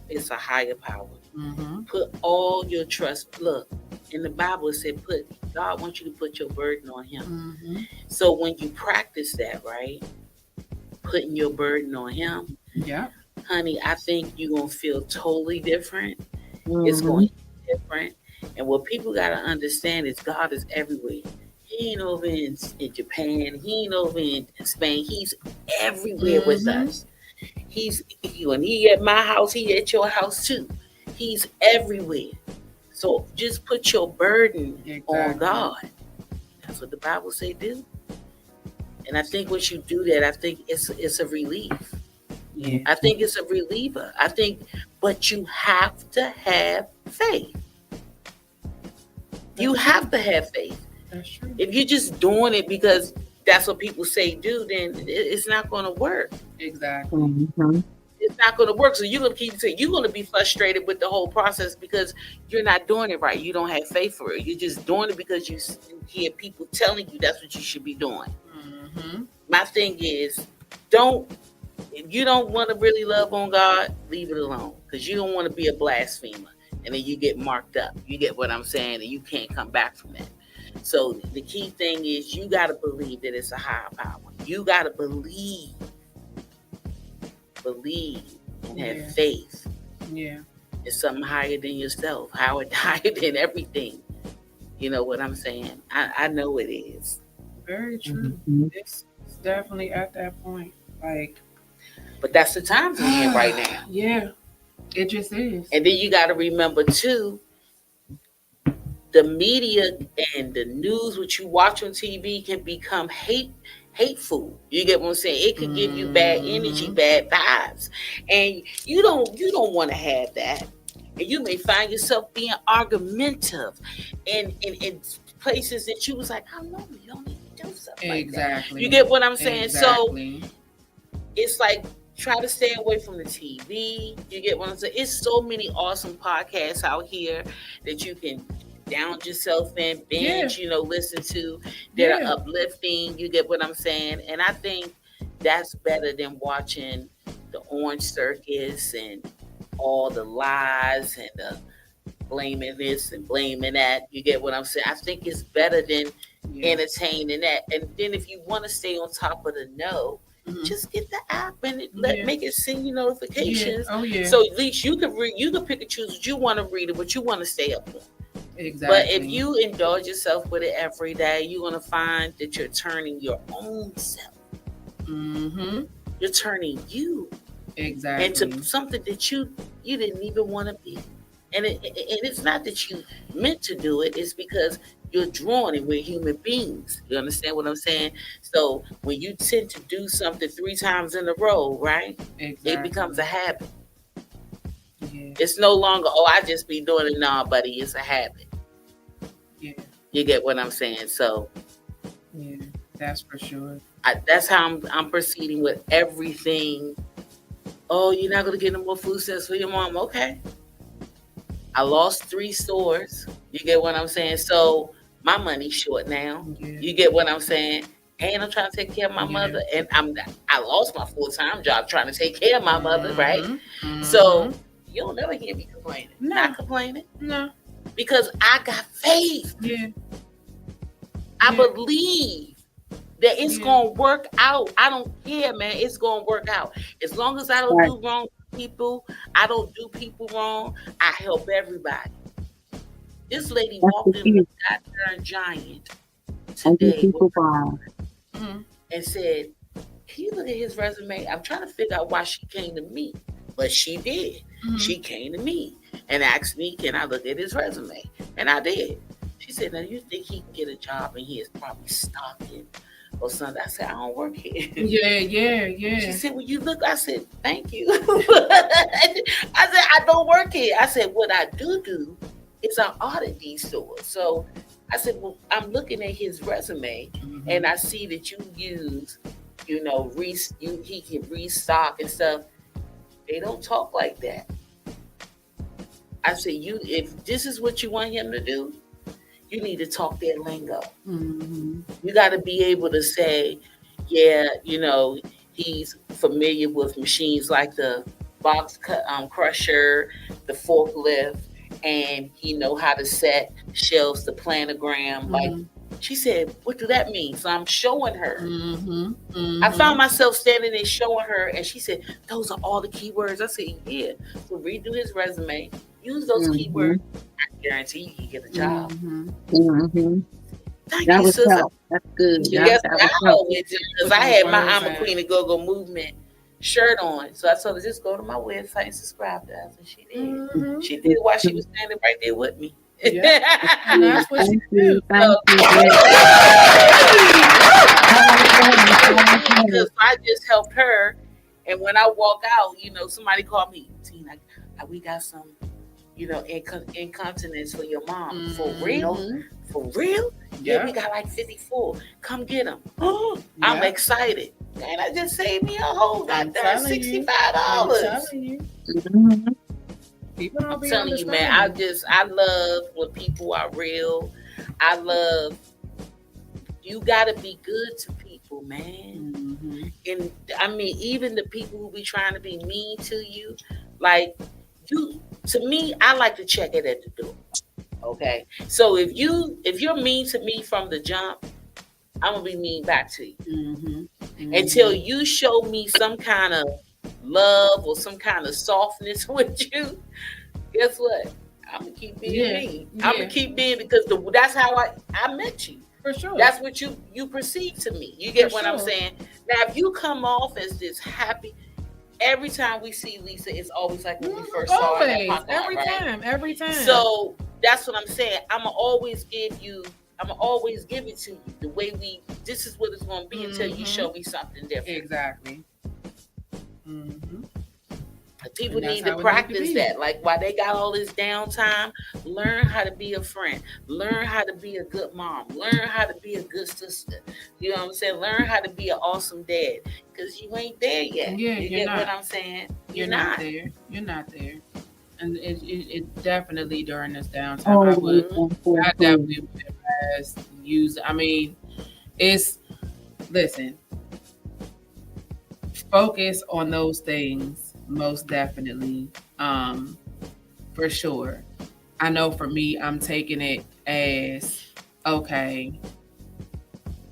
it's a higher power. Mm-hmm. Put all your trust. Look, in the Bible it said, God wants you to put your burden on Him. Mm-hmm. So when you practice that, right, putting your burden on Him, Yeah. honey, I think you're gonna feel totally different. It's Mhm. going to be different. And what people got to understand is God is everywhere. He ain't over in Japan. He ain't over in Spain. He's everywhere with Mm-hmm. us. When he at my house, he at your house too. He's everywhere. So just put your burden on Exactly. God. That's what the Bible say do. And I think once you do that, I think it's a relief. Yeah. I think it's a reliever. But you have to have faith. You have to have faith. That's true. If you're just doing it because that's what people say do, then it's not going to work. Exactly. Mhm. It's not going to work. So you're going to keep saying you're going to be frustrated with the whole process because you're not doing it right. You don't have faith for it. You're just doing it because you hear people telling you that's what you should be doing. Mm-hmm. My thing is, if you don't want to really love on God, leave it alone because you don't want to be a blasphemer. And then you get marked up. You get what I'm saying? And you can't come back from that. So the key thing is you got to believe that it's a higher power. You got to believe and have faith. Yeah. It's something higher than yourself, higher than everything. You know what I'm saying? I know it is. Very true. Mhm. It's definitely at that point. Like, But that's the times we're in right now. Yeah. It just is. And then you got to remember too, the media and the news, which you watch on TV, can become hateful. You get what I'm saying? It could give you bad energy, bad vibes, and you don't want to have that. And you may find yourself being argumentative, in places that you was like, I know you don't need to do something like that. Exactly. You get what I'm saying? Exactly. So it's like try to stay away from the TV. You get what I'm saying? It's so many awesome podcasts out here that you can down yourself in, binge, listen to that are uplifting. You get what I'm saying? And I think that's better than watching the Orange Circus and all the lies and the blaming this and blaming that. You get what I'm saying? I think it's better than entertaining that. And then if you want to stay on top of the know, just get the app and make it send you notifications. Yeah. Oh yeah. So at least you can read. You can pick and choose what you want to read and what you want to stay up on. Exactly. But if you indulge yourself with it every day, you're gonna find that you're turning your own self. Mm-hmm. You're turning you into something that you didn't even want to be. And it's not that you meant to do it. It's because you're drawn and we're human beings. You understand what I'm saying? So when you tend to do something 3 times in a row, right? Exactly. It becomes a habit. Yeah. It's no longer, I just be doing it now, buddy. It's a habit. Yeah. You get what I'm saying? So yeah, that's for sure. That's how I'm proceeding with everything. Oh, you're not gonna get no more food stamps for your mom? Okay. I lost 3 stores. You get what I'm saying? So my money's short now. Yeah. You get what I'm saying? And I'm trying to take care of my mother. And I lost my full-time job trying to take care of my mother, right? Mm-hmm. So you'll never hear me complaining. No. Not complaining. No. Because I got faith. Yeah. I believe that it's going to work out. I don't care, man. It's going to work out. As long as I don't do wrong to people, I don't do people wrong, I help everybody. This lady walked in with a goddamn giant today and said, can you look at his resume? I'm trying to figure out why she came to me. but she did. She came to me and asked me, can I look at his resume? And I did. She said, now you think he can get a job and he is probably stocking or something? I said, I don't work here. Yeah. She said, well, you look. I said, thank you. I said, I don't work here. I said, what I do is I audit these stores. So I said, well, I'm looking at his resume and I see that you use, you know, he can restock and stuff. They don't talk like that. I said, if this is what you want him to do, you need to talk their lingo. You got to be able to say, yeah, you know, he's familiar with machines like the box crusher, the forklift, and he know how to set shelves, the planogram. Like she said, what do that mean? So I'm showing her. I found myself standing there showing her, and she said, those are all the keywords. I said, yeah. So redo his resume, use those keywords. I guarantee you can get a job. Thank That you, was sister. help. That's good. Yes, That was help. because I had my I'm a Queen of Go-Go movement shirt on. So I told her, just go to my website and subscribe to us. And she did. She did while she was standing right there with me. And that's what she Thank you. do. Thank you. Because I just helped her. And when I walk out, you know, somebody called me, Tina, we got some, you know, incontinence for your mom. For real? For real? Yeah, we got like 54. Come get them. I'm excited. And I just saved me a whole goddamn $65. People don't I'm be telling you, man, I love when people are real. I love, you gotta be good to people, man. And I mean, even the people who be trying to be mean to you, like to me, I like to check it at the door. Okay. So if you're mean to me from the jump, I'm gonna be mean back to you. Until you show me some kind of love or some kind of softness with you, guess what? I'm gonna keep being me. I'm gonna keep being, because that's how I met you. For sure. That's what you perceive to me. You get what I'm saying? Now, if you come off as this happy, every time we see Lisa, it's always like when we first saw her. Every time. So that's what I'm saying. I'ma always give it to you the way this is what it's gonna be until you show me something different. Exactly. People need to practice that. Like, while they got all this downtime, learn how to be a friend. Learn how to be a good mom. Learn how to be a good sister. You know what I'm saying? Learn how to be an awesome dad. Because you ain't there yet. Yeah, you get what I'm saying? You're not there. You're not there. And it definitely during this downtime, I definitely would use. I mean, listen, focus on those things. Most definitely, for sure. I know for me, I'm taking it as, okay,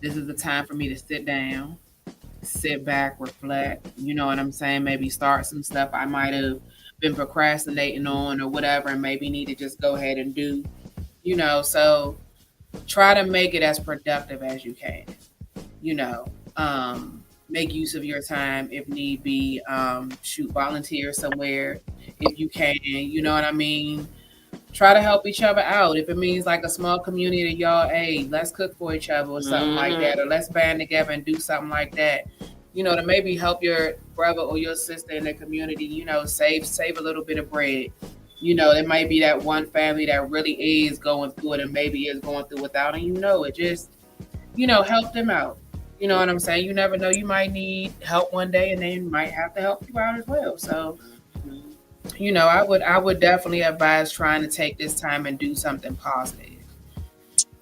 this is the time for me to sit down, sit back, reflect, you know what I'm saying? Maybe start some stuff I might have been procrastinating on or whatever, and maybe need to just go ahead and do, you know. So try to make it as productive as you can, you know. Make use of your time if need be. Volunteer somewhere if you can, you know what I mean? Try to help each other out. If it means like a small community, y'all, hey, let's cook for each other or something like that, or let's band together and do something like that, you know, to maybe help your brother or your sister in the community, you know, save a little bit of bread. You know, it might be that one family that really is going through it and maybe is going through without, and you know, it just, you know, help them out. You know what I'm saying? You never know. You might need help one day, and they might have to help you out as well. So, you know, I would definitely advise trying to take this time and do something positive.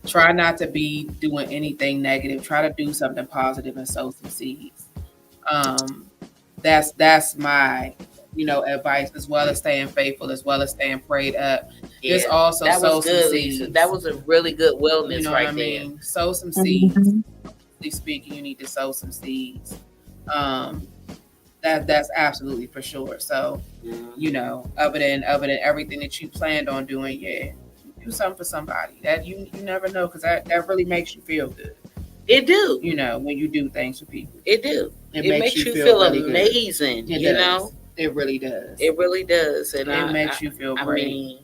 Try not to be doing anything negative. Try to do something positive and sow some seeds. That's my, you know, advice, as well as staying faithful, as well as staying prayed up. Yeah, it's also sow some seeds. Lisa. That was a really good wellness, you know right what I there. mean? Sow some seeds. Speaking, you need to sow some seeds. That's absolutely for sure. So, you know, other than everything that you planned on doing, do something for somebody. That you never know, because that really makes you feel good. It do. You know, when you do things for people. It do. It makes you feel really amazing. It you does. know? It really does. It really does, and It makes you feel I great. mean,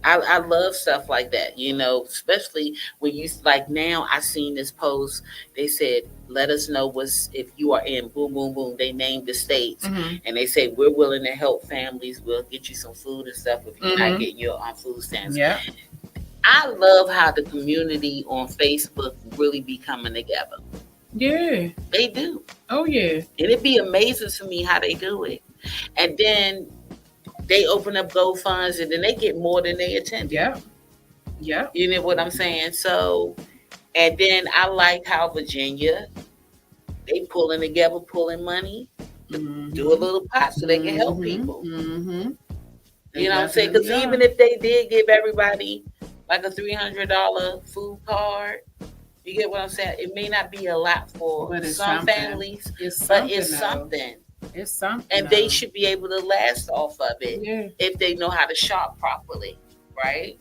I love stuff like that, especially when you like now. I seen this post. They said, "Let us know if you are in boom boom boom." They named the states, and they say we're willing to help families. We'll get you some food and stuff if you're not getting your food stamps. Yeah. I love how the community on Facebook really be coming together. Yeah. They do. Oh yeah. And it'd be amazing to me how they do it. And then they open up GoFunds and then they get more than they attended. Yeah. Yeah. You know what I'm saying? So, and then I like how Virginia, they pulling together, pulling money, do a little pot so they can help people. Mm-hmm. You know what I'm saying? Because even if they did give everybody like a $300 food card, you get what I'm saying? It may not be a lot for some families, but it's something. It's something. And they should be able to last off of it if they know how to shop properly, right?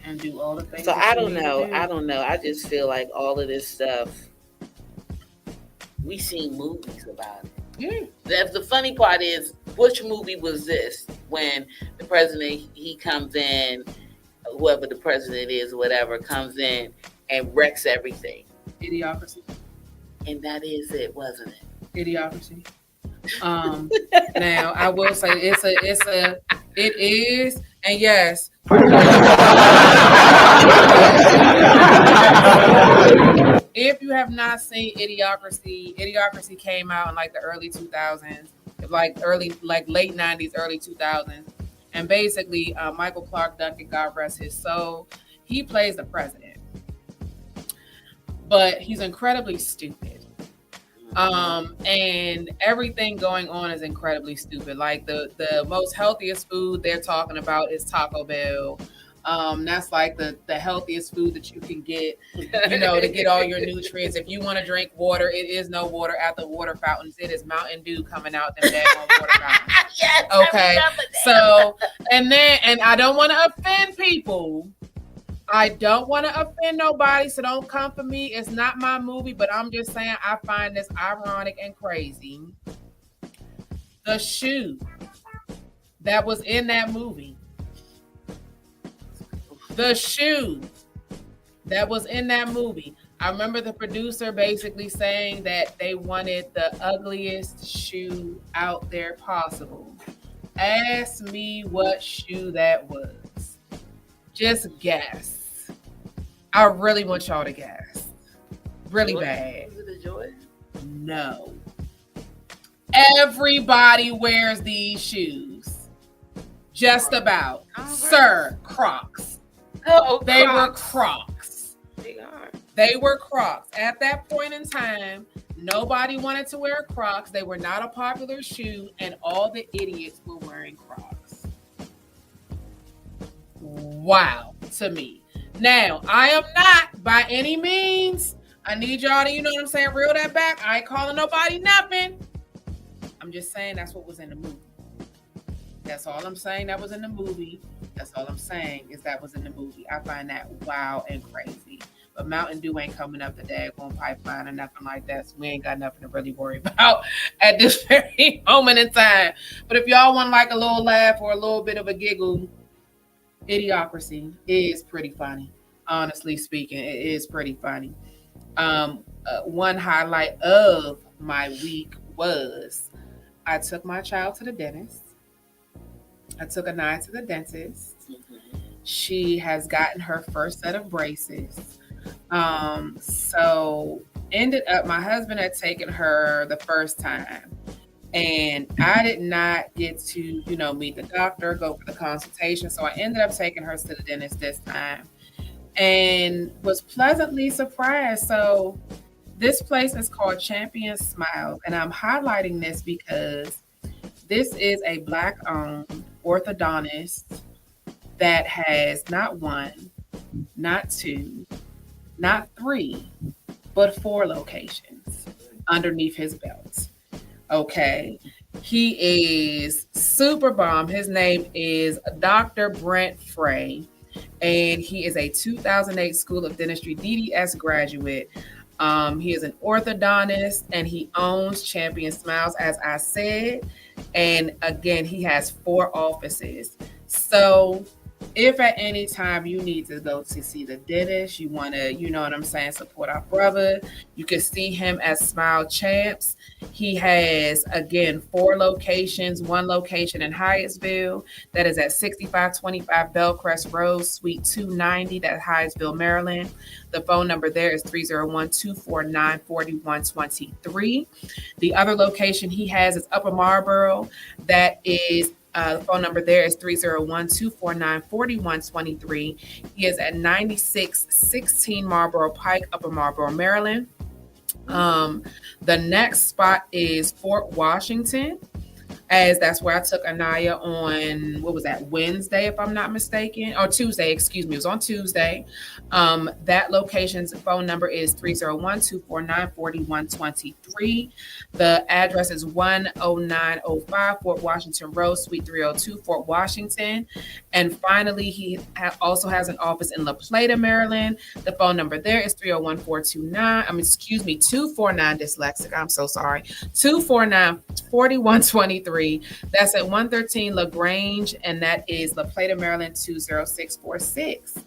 And do all the things. So I don't know. I just feel like all of this stuff, we seen movies about it. Yeah. The funny part is, which movie was this? When the president, he comes in, whoever the president is, whatever, comes in and wrecks everything. Idiocracy. And that is it, wasn't it? Idiocracy. Now I will say it is, and yes. If you have not seen Idiocracy came out in like the early 2000s, like late 90s, early 2000s, and basically Michael Clark Duncan, God rest his soul, he plays the president, but he's incredibly stupid. And everything going on is incredibly stupid. Like the most healthiest food they're talking about is Taco Bell. That's like the healthiest food that you can get, to get all your nutrients. If you want to drink water, it is no water at the water fountains. It is Mountain Dew coming out them daggone water fountains. Yes, okay. So, and I don't want to offend people. I don't want to offend nobody, so don't come for me. It's not my movie, but I'm just saying I find this ironic and crazy. The shoe that was in that movie. The shoe that was in that movie. I remember the producer basically saying that they wanted the ugliest shoe out there possible. Ask me what shoe that was. Just guess. I really want y'all to guess. Really bad. Was it a Jordan? No. Everybody wears these shoes. Just about. Right. Sir, Crocs. Oh, they were Crocs. They are. They were Crocs. At that point in time, nobody wanted to wear Crocs. They were not a popular shoe, and all the idiots were wearing Crocs. Wow, to me. Now, I am not by any means. I need y'all to, what I'm saying, reel that back. I ain't calling nobody nothing. I'm just saying that's what was in the movie. That's all I'm saying. That was in the movie. That's all I'm saying is that was in the movie. I find that wow and crazy. But Mountain Dew ain't coming up the daggone pipeline or nothing like that. So we ain't got nothing to really worry about at this very moment in time. But if y'all want like a little laugh or a little bit of a giggle, Idiocracy is pretty funny. Honestly speaking, it is pretty funny. One highlight of my week was I took my child to the dentist. I took Anaya to the dentist. She has gotten her first set of braces. So ended up, my husband had taken her the first time. And I did not get to, meet the doctor, go for the consultation. So I ended up taking her to the dentist this time and was pleasantly surprised. So this place is called Champion Smiles. And I'm highlighting this because this is a Black-owned orthodontist that has not one, not two, not three, but 4 locations underneath his belt. Okay. He is super bomb. His name is Dr. Brent Frey, and he is a 2008 School of Dentistry DDS graduate. He is an orthodontist, and he owns Champion Smiles, as I said. And again, he has 4 offices. So if at any time you need to go to see the dentist, you want to, you know what I'm saying, support our brother, you can see him at Smile Champs. He has, again, 4 locations, 1 location in Hyattsville that is at 6525 Bellcrest Road, Suite 290, that's Hyattsville, Maryland. The phone number there is 301-249-4123. The other location he has is Upper Marlboro. That is the phone number there is 301-249-4123. He is at 9616 Marlboro Pike, Upper Marlboro, Maryland. The next spot is Fort Washington, as that's where I took Anaya on, what was that, Wednesday, if I'm not mistaken, or Tuesday, excuse me, it was on Tuesday. That location's phone number is 301-249-4123. The address is 10905 Fort Washington Road, Suite 302, Fort Washington. And finally, he also has an office in La Plata, Maryland. The phone number there is 249, dyslexic, I'm so sorry, 249-4123. That's at 113 LaGrange, and that is La Plata, Maryland 20646.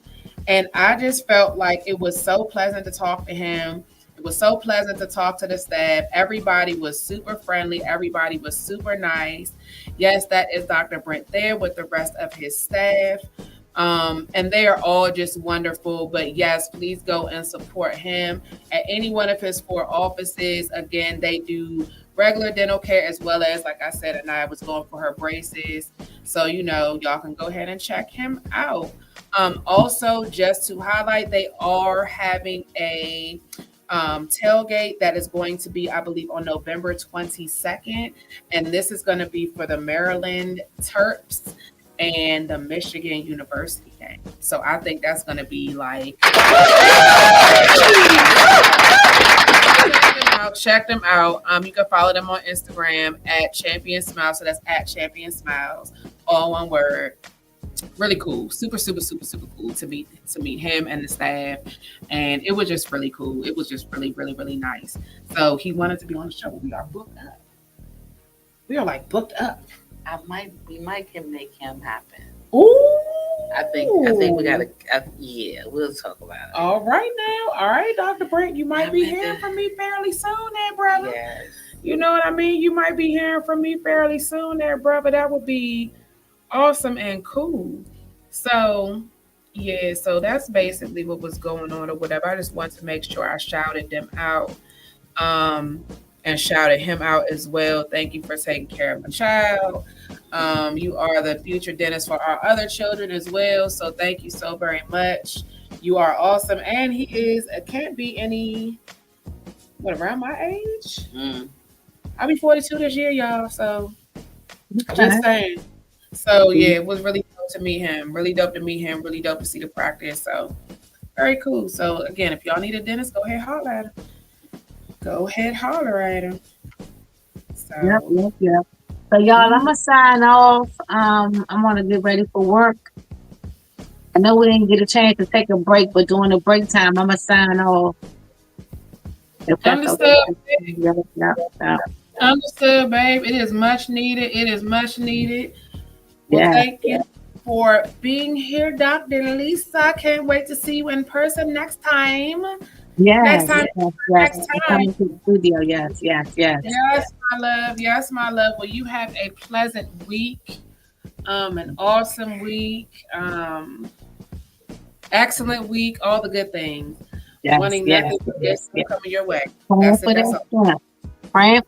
And I just felt like it was so pleasant to talk to him. It was so pleasant to talk to the staff. Everybody was super friendly. Everybody was super nice. Yes, that is Dr. Brent there with the rest of his staff. And they are all just wonderful. But yes, please go and support him at any one of his 4 offices. Again, they do regular dental care as well as, like I said, and I was going for her braces. So, you know, y'all can go ahead and check him out. Also, just to highlight, they are having a tailgate that is going to be, I believe, on November 22nd. And this is going to be for the Maryland Terps and the Michigan University game. So I think that's going to be like... Check them out. You can follow them on Instagram at Champion Smiles. So that's at Champion Smiles, all one word. Really cool. Super cool to meet him and the staff. And it was just really cool. It was just really nice. So he wanted to be on the show. We are booked up. We are like booked up. We might can make him happen. Ooh. I think we gotta. Yeah, we'll talk about it. All right now. All right, Dr. Brent, you might be hearing from me fairly soon there, brother. Yes. You know what I mean? You might be hearing from me fairly soon there, brother. That would be awesome and cool. So, yeah, so that's basically what was going on or whatever. I just wanted to make sure I shouted them out. And shouted him out as well. Thank you for taking care of my child. You are the future dentist for our other children as well. So thank you so very much. You are awesome. And he is, can't be any, around my age? I'll be 42 this year, y'all. So just saying. So yeah, it was really dope to meet him. Really dope to see the practice. So very cool. So again, if y'all need a dentist, go ahead, holler at him. Go ahead, holler at him. So. Yep. So y'all, I'm gonna sign off. I'm gonna get ready for work. I know we didn't get a chance to take a break, but during the break time, I'm gonna sign off. Understood. Okay. Yep. Understood, babe. It is much needed. Well, thank you for being here, Dr. Lisa. I can't wait to see you in person next time. Next time. Coming to the studio. Yes, my love. Well, you have a pleasant week, an awesome week, excellent week, all the good things. Wanting nothing but this coming your way. Praying for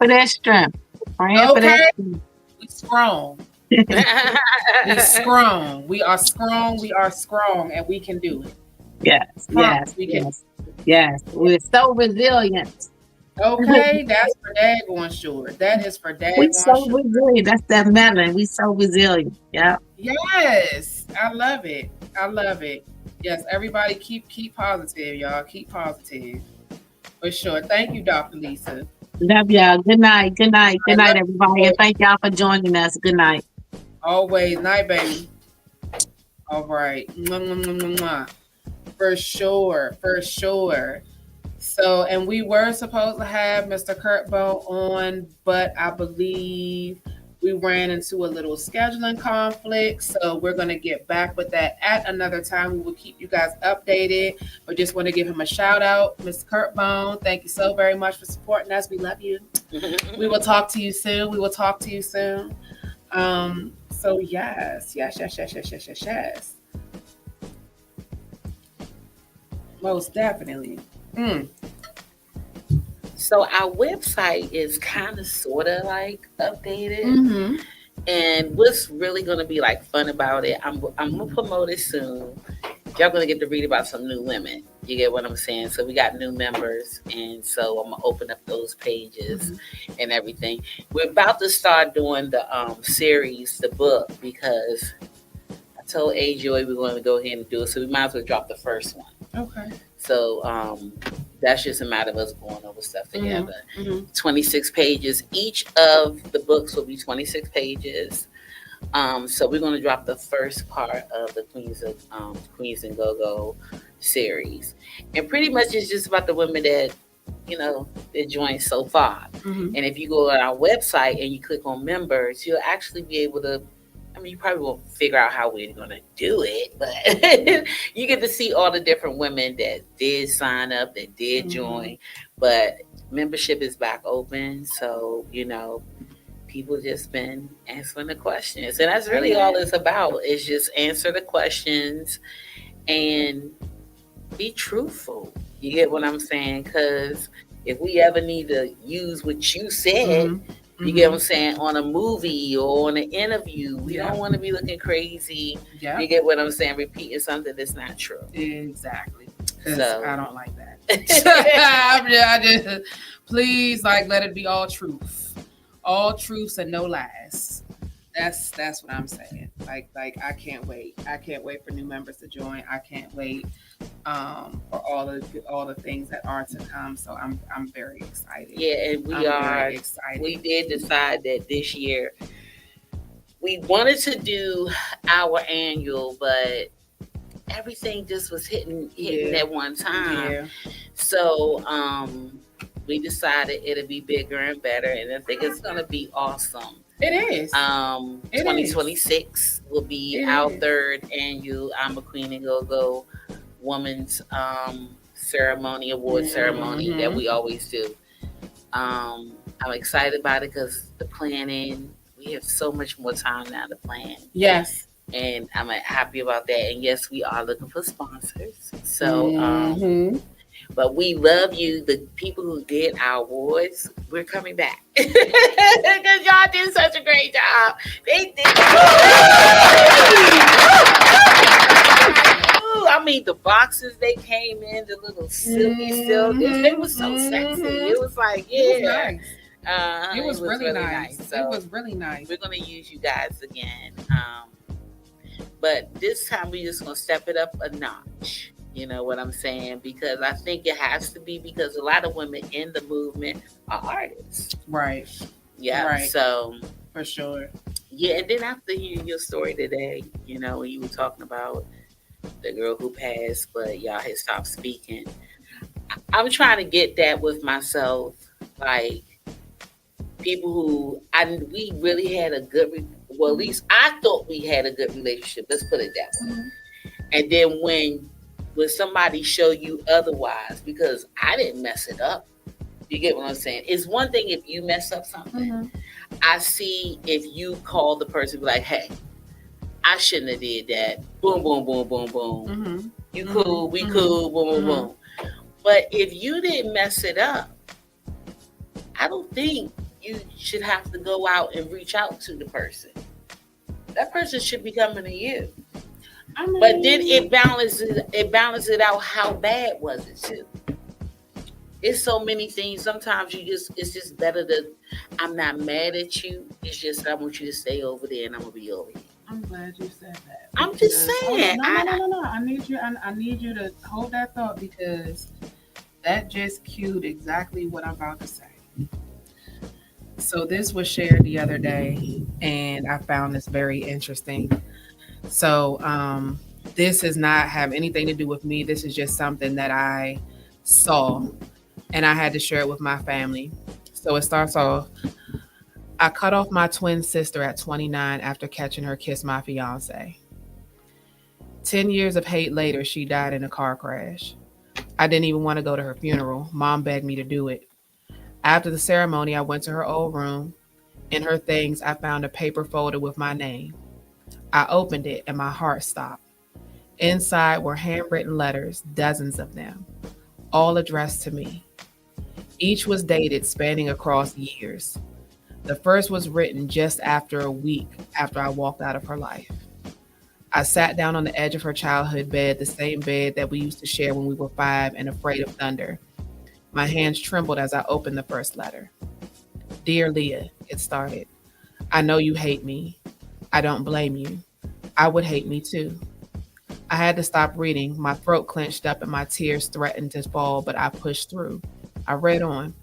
that strength. We strong. We are strong, and we can do it. Yes, we're so resilient. Okay, that's for daggone sure. That is for daggone we so sure. resilient. That's that melon. We so resilient. Yeah. Yes, I love it. Yes, everybody keep positive, y'all. Keep positive. For sure. Thank you, Dr. Lisa. Love y'all. Good night, everybody. And thank y'all for joining us. Good night. Always. Night, baby. All right. Mwah. For sure. So, and we were supposed to have Mr. CURTBONE on, but I believe We ran into a little scheduling conflict, so we're going to get back with that at another time. We will keep you guys updated. But just want to give him a shout out, Mr. CURTBONE. Thank you so very much for supporting us. We love you. We will talk to you soon. So yes. Most definitely. So our website is kind of sort of like updated. Mm-hmm. And what's really going to be like fun about it, I'm going to promote it soon. Y'all going to get to read about some new women. You get what I'm saying? So we got new members. And so I'm going to open up those pages and everything. We're about to start doing the series, the book, because I told AJoy we're going to go ahead and do it. So we might as well drop the first one. Okay. So that's just a matter of us going over stuff together. 26 pages. Each of the books will be 26 pages. So we're going to drop the first part of the Queens and Go-Go series. And pretty much it's just about the women that, that joined so far. And if you go on our website and you click on members, you'll actually be able to, you probably won't figure out how we're going to do it, but you get to see all the different women that did sign up, that did join. But membership is back open. So, people just been answering the questions. And that's really all it's about, is just answer the questions and be truthful. You get what I'm saying? Because if we ever need to use what you said, you get what I'm saying, on a movie or on an interview, we don't want to be looking crazy. Yeah. You get what I'm saying? Repeating something that's not true. Exactly. So I don't like that. I just, please, let it be all truth. All truths and no lies. That's what I'm saying. I can't wait. I can't wait for new members to join. I can't wait for all the things that are to come. So I'm very excited. Yeah, and we are excited. We did decide that this year we wanted to do our annual, but everything just was hitting at one time. Yeah. So we decided it'll be bigger and better, and I think it's gonna be awesome. It is. 2026 will be our third annual I'm a Queen and Go-Go Woman's ceremony, award ceremony that we always do. I'm excited about it because the planning, we have so much more time now to plan. Yes. And I'm happy about that. And yes, we are looking for sponsors. So, but we love you. The people who did our awards, we're coming back. Because y'all did such a great job. They did. The boxes they came in, the little silky silk, they were so sexy. It was like, It was nice. It was really nice. So it was really nice. We're going to use you guys again. But this time we're just going to step it up a notch. You know what I'm saying? Because I think it has to be, because a lot of women in the movement are artists. Right. Yeah. Right. So. For sure. Yeah. And then after hearing your story today, when you were talking about the girl who passed, but y'all had stopped speaking. I'm trying to get that with myself. Like, people who we really had a good, well, at least I thought we had a good relationship. Let's put it that way. And then when somebody show you otherwise, because I didn't mess it up. You get what I'm saying? It's one thing if you mess up something. I see if you call the person, be like, hey, I shouldn't have did that. Boom, boom, boom, boom, boom. You cool, we cool, boom, boom, boom. But if you didn't mess it up, I don't think you should have to go out and reach out to the person. That person should be coming to you. But then it balances it out. How bad was it too? It's so many things. Sometimes it's just better to, I'm not mad at you. It's just I want you to stay over there and I'm gonna be over here. I'm glad you said that. I'm just saying. No. I need you to hold that thought, because that just cued exactly what I'm about to say. So this was shared the other day, and I found this very interesting. So this does not have anything to do with me. This is just something that I saw, and I had to share it with my family. So it starts off, I cut off my twin sister at 29 after catching her kiss my fiance. 10 years of hate later, she died in a car crash. I didn't even want to go to her funeral. Mom begged me to do it. After the ceremony, I went to her old room. In her things, I found a paper folder with my name. I opened it and my heart stopped. Inside were handwritten letters, dozens of them, all addressed to me. Each was dated, spanning across years. The first was written just after a week after I walked out of her life. I sat down on the edge of her childhood bed, the same bed that we used to share when we were 5 and afraid of thunder. My hands trembled as I opened the first letter. Dear Leah, it started. I know you hate me. I don't blame you. I would hate me too. I had to stop reading. My throat clenched up and my tears threatened to fall, but I pushed through. I read on.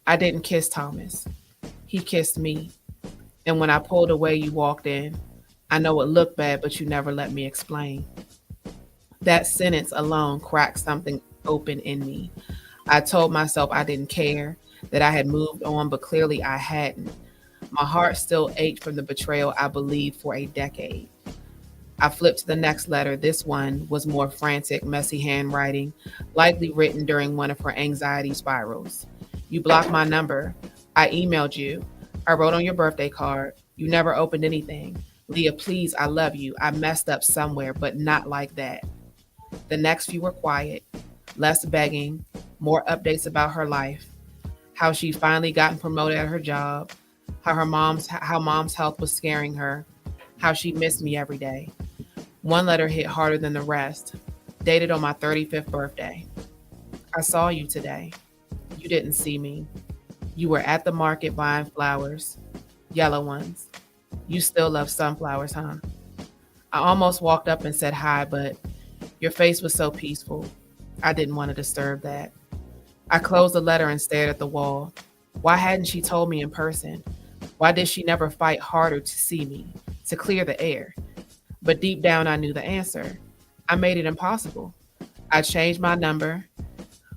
I didn't kiss Thomas. He kissed me. And when I pulled away, you walked in. I know it looked bad, but you never let me explain. That sentence alone cracked something open in me. I told myself I didn't care, that I had moved on, but clearly I hadn't. My heart still ached from the betrayal I believed for a decade. I flipped to the next letter. This one was more frantic, messy handwriting, likely written during one of her anxiety spirals. You blocked my number. I emailed you. I wrote on your birthday card. You never opened anything. Leah, please, I love you. I messed up somewhere, but not like that. The next few were quiet, less begging, more updates about her life, how she finally gotten promoted at her job, how mom's health was scaring her, how she missed me every day. One letter hit harder than the rest, dated on my 35th birthday. I saw you today. You didn't see me. You were at the market buying flowers, yellow ones. You still love sunflowers, huh? I almost walked up and said hi, but your face was so peaceful. I didn't want to disturb that. I closed the letter and stared at the wall. Why hadn't she told me in person? Why did she never fight harder to see me, to clear the air? But deep down, I knew the answer. I made it impossible. I changed my number,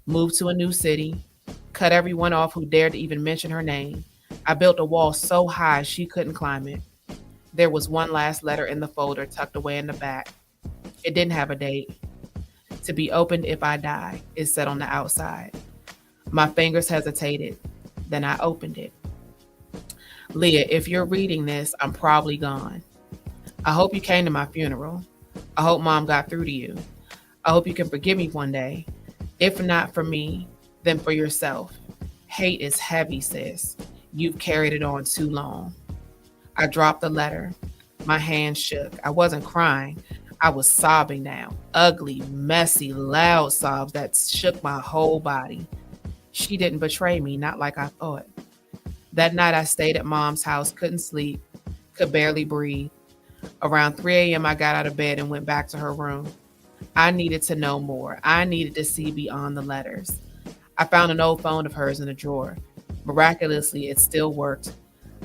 moved to a new city, cut everyone off who dared to even mention her name. I built a wall so high she couldn't climb it. There was one last letter in the folder tucked away in the back. It didn't have a date. To be opened if I die, it said on the outside. My fingers hesitated. Then I opened it. Leah, if you're reading this, I'm probably gone. I hope you came to my funeral. I hope Mom got through to you. I hope you can forgive me one day. If not for me, then for yourself. Hate is heavy, sis. You've carried it on too long. I dropped the letter. My hands shook. I wasn't crying. I was sobbing now. Ugly, messy, loud sobs that shook my whole body. She didn't betray me, not like I thought. That night I stayed at Mom's house, couldn't sleep, could barely breathe. Around 3 a.m. I got out of bed and went back to her room. I needed to know more. I needed to see beyond the letters. I found an old phone of hers in a drawer. Miraculously, it still worked.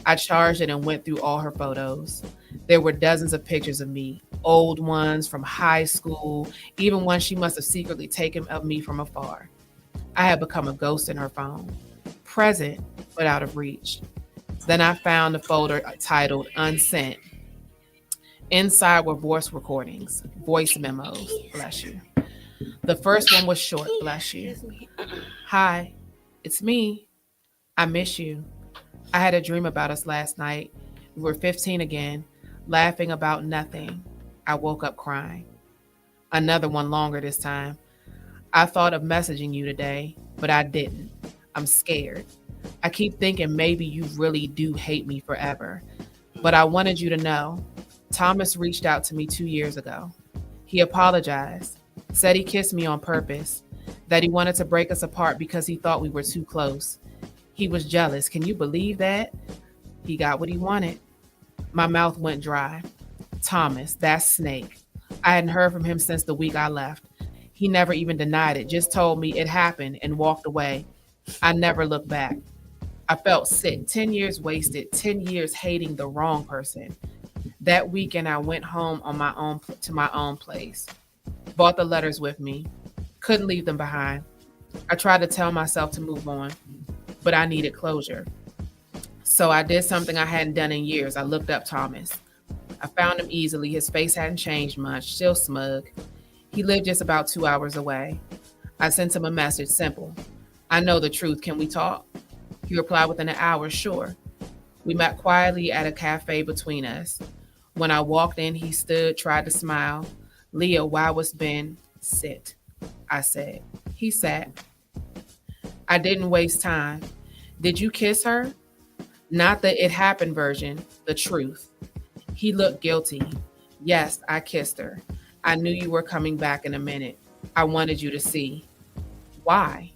I charged it and went through all her photos. There were dozens of pictures of me, old ones from high school, even ones she must have secretly taken of me from afar. I had become a ghost in her phone, present but out of reach. Then I found a folder titled Unsent. Inside were voice recordings, voice memos, bless you. The first one was short, bless you. Hi, it's me. I miss you. I had a dream about us last night. We were 15 again, laughing about nothing. I woke up crying. Another one longer this time. I thought of messaging you today, but I didn't. I'm scared. I keep thinking maybe you really do hate me forever. But I wanted you to know. Thomas reached out to me 2 years ago. He apologized, said he kissed me on purpose, that he wanted to break us apart because he thought we were too close. He was jealous. Can you believe that? He got what he wanted. My mouth went dry. Thomas, that snake. I hadn't heard from him since the week I left. He never even denied it, just told me it happened and walked away. I never looked back. I felt sick. 10 years wasted, 10 years hating the wrong person. That weekend, I went home on my own to my own place. Brought the letters with me. Couldn't leave them behind. I tried to tell myself to move on, but I needed closure. So I did something I hadn't done in years. I looked up Thomas. I found him easily. His face hadn't changed much, still smug. He lived just about 2 hours away. I sent him a message, simple. I know the truth. Can we talk? He replied within an hour, sure. We met quietly at a cafe between us. When I walked in, he stood, tried to smile. Leah, why was Ben? Sit, I said. He sat. I didn't waste time. Did you kiss her? Not the it happened version, the truth. He looked guilty. Yes, I kissed her. I knew you were coming back in a minute. I wanted you to see. Why?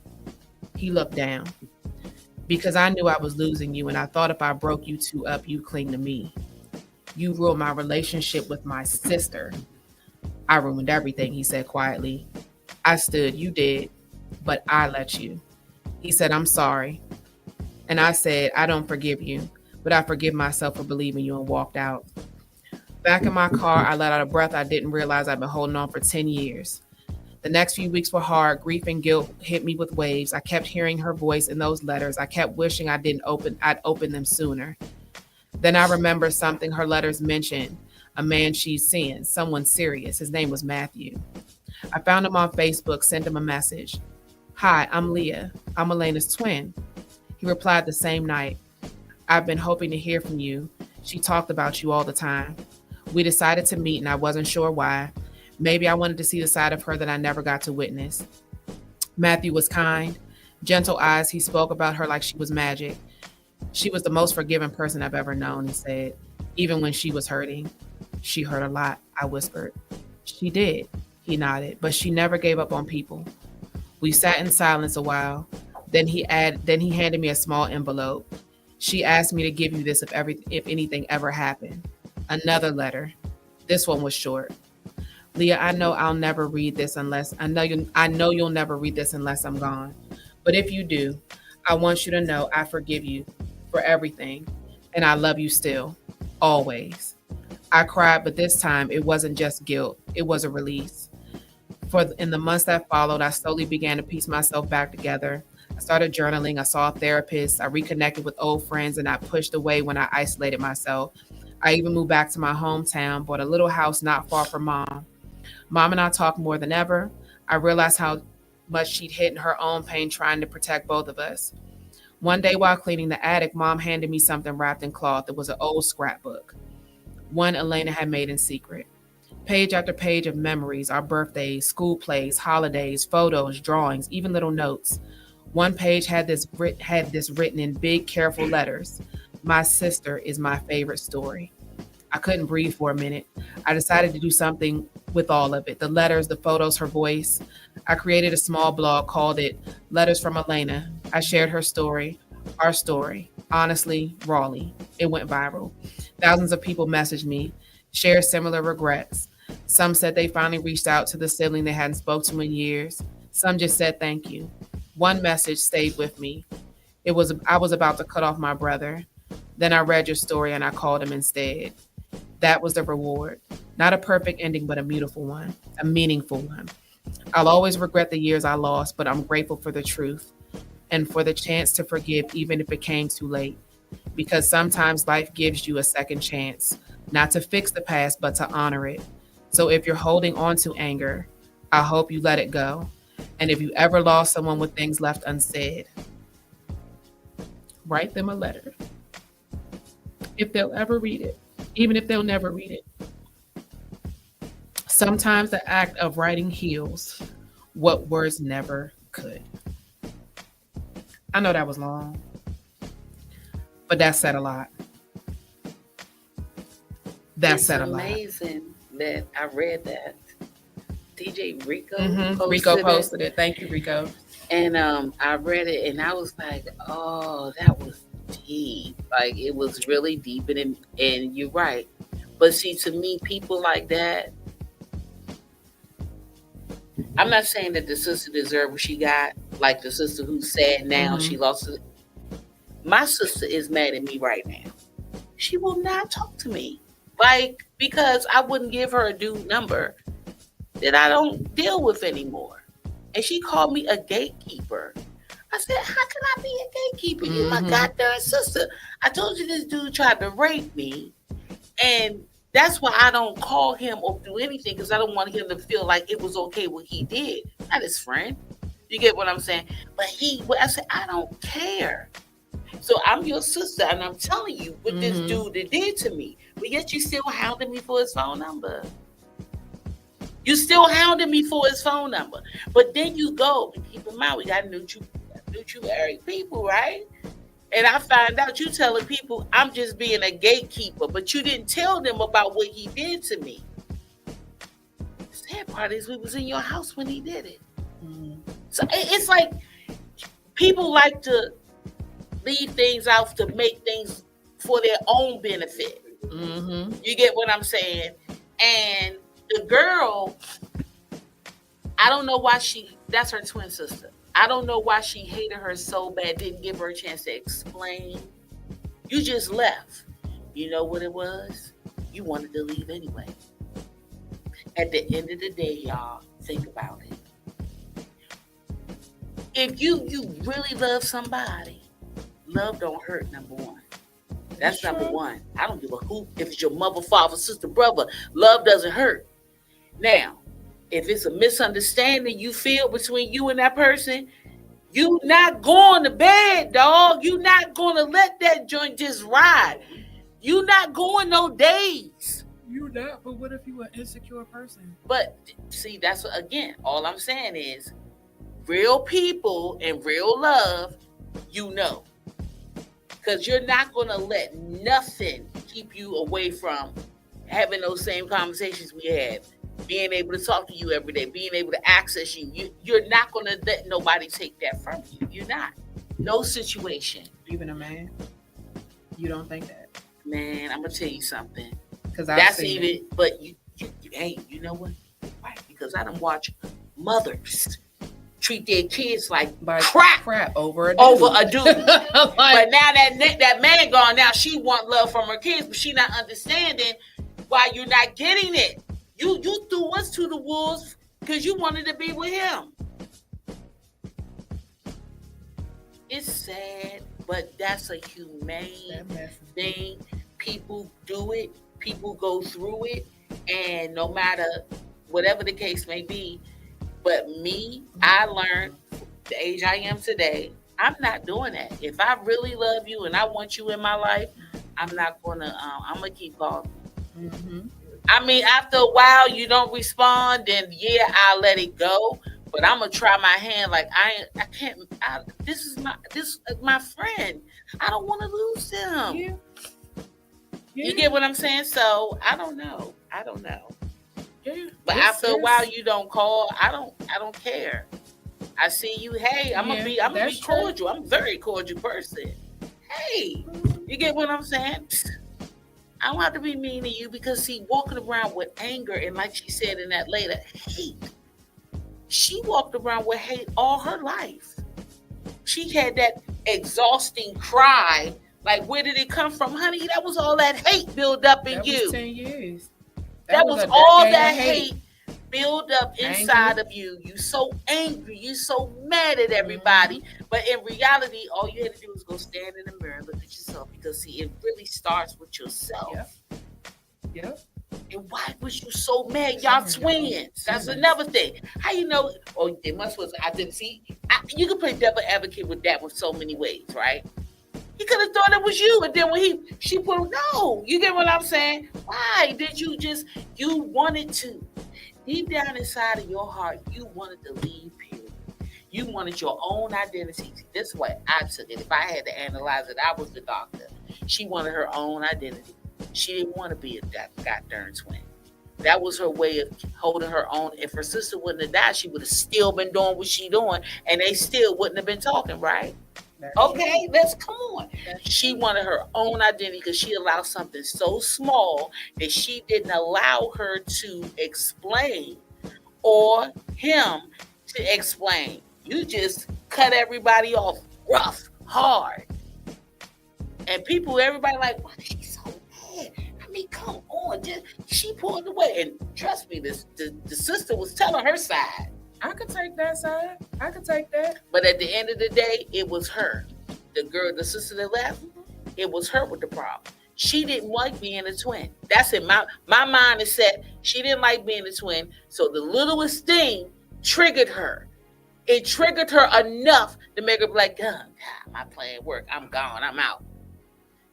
He looked down. Because I knew I was losing you, and I thought if I broke you two up, you'd cling to me. You ruined my relationship with my sister. I ruined everything, he said quietly. I stood, you did, but I let you. He said, I'm sorry. And I said, I don't forgive you, but I forgive myself for believing you, and walked out. Back in my car, I let out a breath I didn't realize I'd been holding on for 10 years. The next few weeks were hard. Grief and guilt hit me with waves. I kept hearing her voice in those letters. I kept wishing I'd opened them sooner. Then I remember something her letters mentioned, a man she's seeing, someone serious. His name was Matthew. I found him on Facebook, sent him a message. Hi, I'm Leah. I'm Elena's twin. He replied the same night. I've been hoping to hear from you. She talked about you all the time. We decided to meet and I wasn't sure why. Maybe I wanted to see the side of her that I never got to witness. Matthew was kind, gentle eyes. He spoke about her like she was magic. She was the most forgiving person I've ever known, he said. Even when she was hurting. She hurt a lot, I whispered. She did, he nodded, but she never gave up on people. We sat in silence a while. Then he handed me a small envelope. She asked me to give you this if anything ever happened. Another letter. This one was short. Leah, I know you'll never read this unless I'm gone. But if you do, I want you to know I forgive you for everything, and I love you still, always. I cried, but this time it wasn't just guilt, it was a release. In the months that followed, I slowly began to piece myself back together. I started journaling, I saw a therapist, I reconnected with old friends, and I pushed away when I isolated myself. I even moved back to my hometown, bought a little house not far from Mom. Mom and I talked more than ever. I realized how much she'd hidden her own pain trying to protect both of us. One day while cleaning the attic, Mom handed me something wrapped in cloth. It was an old scrapbook, one Elena had made in secret. Page after page of memories, our birthdays, school plays, holidays, photos, drawings, even little notes. One page had this written in big, careful letters. My sister is my favorite story. I couldn't breathe for a minute. I decided to do something with all of it. The letters, the photos, her voice. I created a small blog, called it Letters from Elena. I shared her story, our story, honestly, rawly. It went viral. Thousands of people messaged me, shared similar regrets. Some said they finally reached out to the sibling they hadn't spoke to in years. Some just said thank you. One message stayed with me. I was about to cut off my brother. Then I read your story and I called him instead. That was the reward. Not a perfect ending, but a beautiful one, a meaningful one. I'll always regret the years I lost, but I'm grateful for the truth and for the chance to forgive, even if it came too late. Because sometimes life gives you a second chance, not to fix the past, but to honor it. So if you're holding on to anger, I hope you let it go. And if you ever lost someone with things left unsaid, write them a letter. If they'll ever read it, even if they'll never read it. Sometimes the act of writing heals what words never could. I know that was long, but that said a lot. That said a lot. It's amazing that I read that. DJ Rico Rico posted it. Thank you, Rico. And I read it and I was like, oh, that was deep. Like, it was really deep. And you're right. But see, to me, people like that, I'm not saying that the sister deserved what she got, like the sister who's sad now, she lost it. My sister is mad at me right now. She will not talk to me. Like, because I wouldn't give her a dude number that I don't deal with anymore. And she called me a gatekeeper. I said, how can I be a gatekeeper? You my goddamn sister. I told you this dude tried to rape me. And that's why I don't call him or do anything, because I don't want him to feel like it was okay what he did. Not his friend. You get what I'm saying? But I said, I don't care. So I'm your sister, and I'm telling you what this dude did to me. But yet you still hounding me for his phone number. You still hounding me for his phone number. But then you go, and keep in mind, we got neutral people, right? And I find out you telling people I'm just being a gatekeeper, but you didn't tell them about what he did to me. The sad part is we was in your house when he did it. So it's like people like to leave things out to make things for their own benefit. You get what I'm saying? And the girl, I don't know why that's her twin sister. I don't know why she hated her so bad, didn't give her a chance to explain. You just left. You know what it was? You wanted to leave anyway. At the end of the day, y'all, think about it. If you really love somebody, love don't hurt, number one. That's number one. I don't give a hoot if it's your mother, father, sister, brother. Love doesn't hurt. Now, if it's a misunderstanding you feel between you and that person, you not going to bed, dog. You not going to let that joint just ride. You not going no days. You not, but what if you an insecure person? But see, that's what, again, all I'm saying is real people and real love, you know. Because you're not going to let nothing keep you away from having those same conversations we had. Being able to talk to you every day, being able to access you. You're not going to let nobody take that from you. You're not. No situation. Even a man? You don't think that? Man, I'm going to tell you something. Because that's even, it. But hey, you know what? Right. Because I done watch mothers treat their kids like crap over a dude. But now that man gone, now she want love from her kids, but she not understanding why you're not getting it. You threw us to the wolves because you wanted to be with him. It's sad, but that's a humane thing. People do it. People go through it. And no matter whatever the case may be, but me, I learned the age I am today, I'm not doing that. If I really love you and I want you in my life, I'm not going to, I'm going to keep calling. I mean, after a while, you don't respond, then yeah, I'll let it go. But I'm gonna try my hand. Like I can't. This is my friend. I don't want to lose him. Yeah. You get what I'm saying? So I don't know. Yeah. But after a while, you don't call. I don't care. I see you. Hey, I'm gonna be cordial. I'm a very cordial person. Hey, you get what I'm saying? I don't have to be mean to you because, see, walking around with anger and, like she said in that later, hate. She walked around with hate all her life. She had that exhausting cry. Like, where did it come from? Honey, that was all that hate built up in you. That was 10 years. That was all that hate built up inside of you. You so angry. You so mad at everybody. But in reality, all you had to do was go stand in the mirror and look at yourself. Because, see, it really starts with yourself. Yep. And why was you so mad? Y'all twins. That's another thing. How you know? Oh, it must was. I didn't see. You can play devil advocate with that in so many ways, right? He could have thought it was you, and then when she put no. You get what I'm saying? Why did you you wanted to? Deep down inside of your heart, you wanted to leave. Period. You wanted your own identity. This is what I took it. If I had to analyze it, I was the doctor. She wanted her own identity. She didn't want to be a goddamn twin. That was her way of holding her own. If her sister wouldn't have died, she would have still been doing what she doing, and they still wouldn't have been talking, right? Okay, let's come on. She wanted her own identity because she allowed something so small that she didn't allow her to explain or him to explain. You just cut everybody off rough, hard. And everybody like, why is she so mad? I mean, come on. She pulled away. And trust me, the sister was telling her side. I could take that side. I could take that. But at the end of the day, it was her. The girl, the sister that left, it was her with the problem. She didn't like being a twin. That's it. My mind is set. She didn't like being a twin. So the littlest thing triggered her. It triggered her enough to make her be like, God, my plan work. I'm gone. I'm out.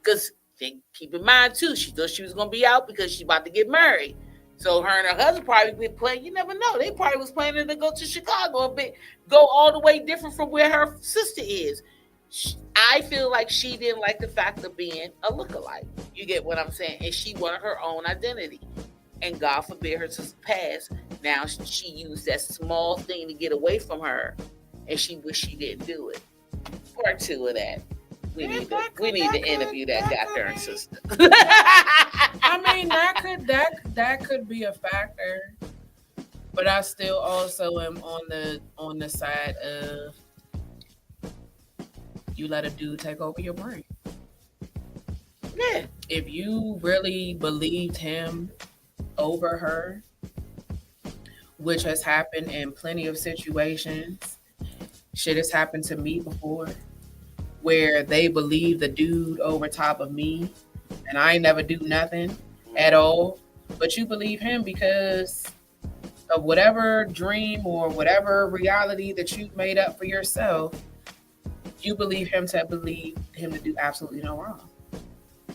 Because keep in mind too, she thought she was gonna be out because she's about to get married. So her and her husband probably been planning. You never know. They probably was planning to go to Chicago and go all the way different from where her sister is. I feel like she didn't like the fact of being a lookalike. You get what I'm saying? And she wanted her own identity. And God forbid her to pass. Now she used that small thing to get away from her, and she wished she didn't do it. Part 2 of that. We need to interview that goddamn sister. I mean, that could be a factor, but I still also am on the side of you let a dude take over your brain. Yeah. If you really believed him over her, which has happened in plenty of situations, shit has happened to me before, where they believe the dude over top of me, and I ain't never do nothing at all, but you believe him because of whatever dream or whatever reality that you've made up for yourself. You believe him to do absolutely no wrong.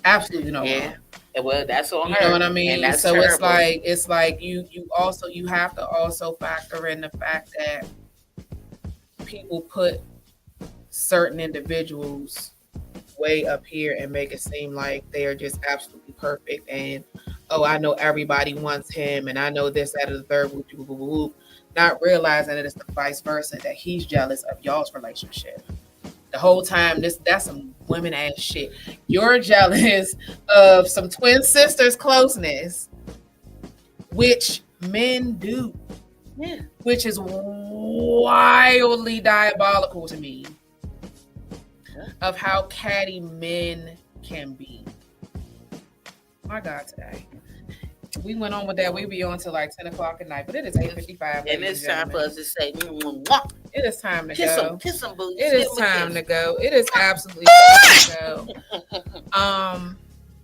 Absolutely no wrong. Well, that's on her. You know what I mean? And so terrible. it's like you have to also factor in the fact that people put certain individuals way up here and make it seem like they are just absolutely perfect, and I know everybody wants him, and I know this, that, or the third, whoop, whoop, whoop, whoop, not realizing that it's the vice versa, that he's jealous of y'all's relationship. The whole time, that's some women ass shit. You're jealous of some twin sisters' closeness, which men do. Yeah. Which is wildly diabolical to me of how catty men can be. My God, today. We went on with that. We be on till like 10 o'clock at night, but it is 8:55. And it's time for us to say, mwah. It is time to Kiss go. them, kiss them, boo. It is time to go. It is absolutely time to go.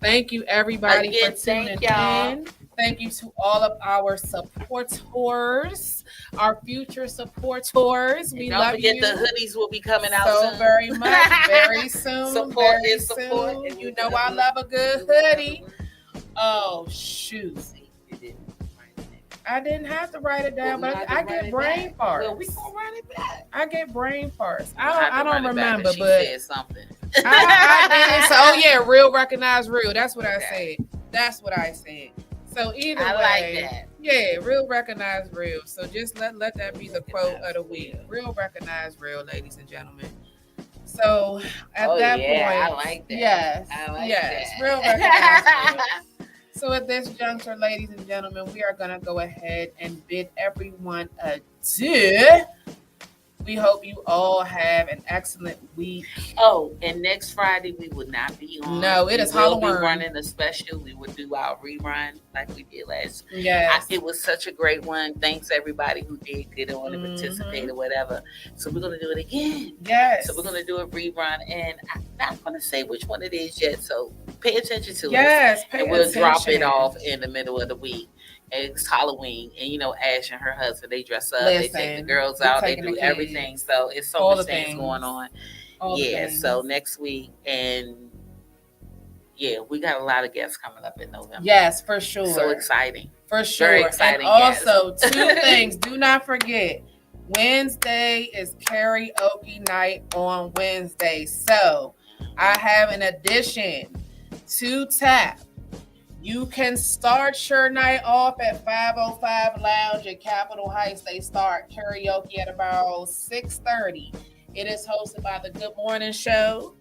Thank you everybody for tuning in. Thank you to all of our supporters, our future supporters. We love you. Don't forget the hoodies will be coming out so soon. very much, very soon. Support very is support. soon. You know I love a good hoodie. Oh shoot! I didn't have to write it down, but I get brain farts. Well, we gonna run it back. I get brain farts. I don't remember, she but said something. I so, oh yeah, real recognize real. That's what I said. That's what I said. So either way, like that. Yeah, real recognize real. So just let that be the quote of the week. Real recognize real, ladies and gentlemen. So at that point, I like that. Yes, I like yes, that. real recognize real. So at this juncture, ladies and gentlemen, we are gonna go ahead and bid everyone adieu. We hope you all have an excellent week. Oh, and next Friday we will not be on. No, it is Halloween. We'll be running a special. We will do our rerun like we did last. Yes. It was such a great one. Thanks everybody who did get on and participate or whatever. So we're gonna do it again. Yes. So we're gonna do a rerun, and I'm not gonna say which one it is yet. So pay attention to yes, it. And we'll drop it off in the middle of the week. It's Halloween, and Ash and her husband, they dress up. They take the girls out. They do everything. So it's so much things going on. So next week, and we got a lot of guests coming up in November. Yes, for sure. So exciting. For sure. Very exciting. And also, 2 things. Do not forget, Wednesday is karaoke night on Wednesday. So I have an addition to tap. You can start your night off at 505 Lounge at Capitol Heights. They start karaoke at about 6:30. It is hosted by the Good Morning Show.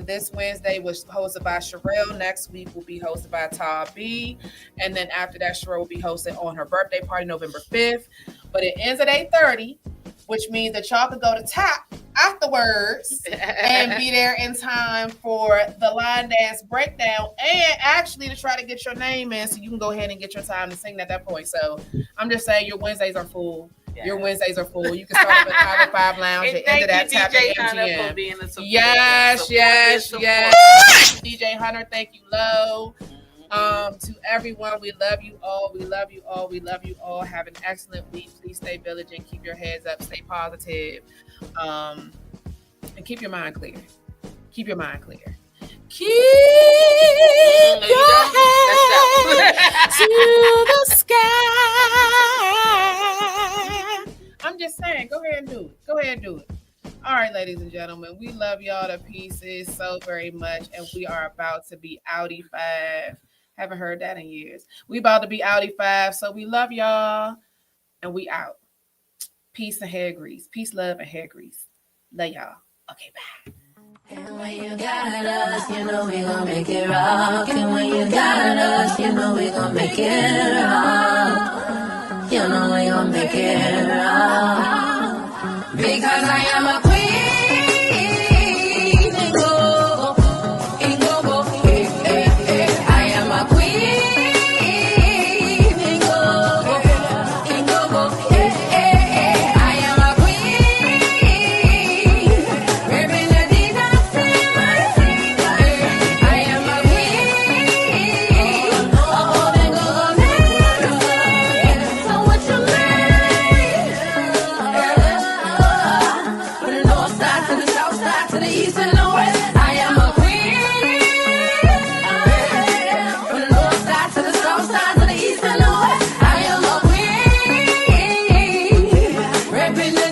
This Wednesday was hosted by Sherelle. Next week will be hosted by Todd B. And then after that, Sherelle will be hosted on her birthday party, November 5th. But it ends at 8:30, which means that y'all can go to Tap afterwards and be there in time for the line dance breakdown, and actually to try to get your name in so you can go ahead and get your time to sing at that point. So I'm just saying your Wednesdays are full Your Wednesdays are full. You can start up at 505 Lounge and end it at Tap DJ at Hunter for MGM. being a supporter. Yes, Support yes, is support. yes. DJ Hunter, thank you, Lo. To everyone, we love you all. We love you all. We love you all. Have an excellent week. Please stay vigilant. Keep your heads up. Stay positive. And keep your mind clear. Keep your mind clear. Keep your head to the sky. I'm just saying, go ahead and do it. Go ahead and do it. All right, ladies and gentlemen, we love y'all to pieces so very much, and we are about to be outie 5. Haven't heard that in years. We about to be outie 5, so we love y'all, and we out. Peace and hair grease. Peace, love, and hair grease. Love y'all. Okay, bye. And when you got us, you know we gon' make it rock. And when you got us, you know we gon' make it rock. You know we gon' make it rock. Because I am a queen. Go, go, I am a queen. Go, go, I am a queen. Ripping the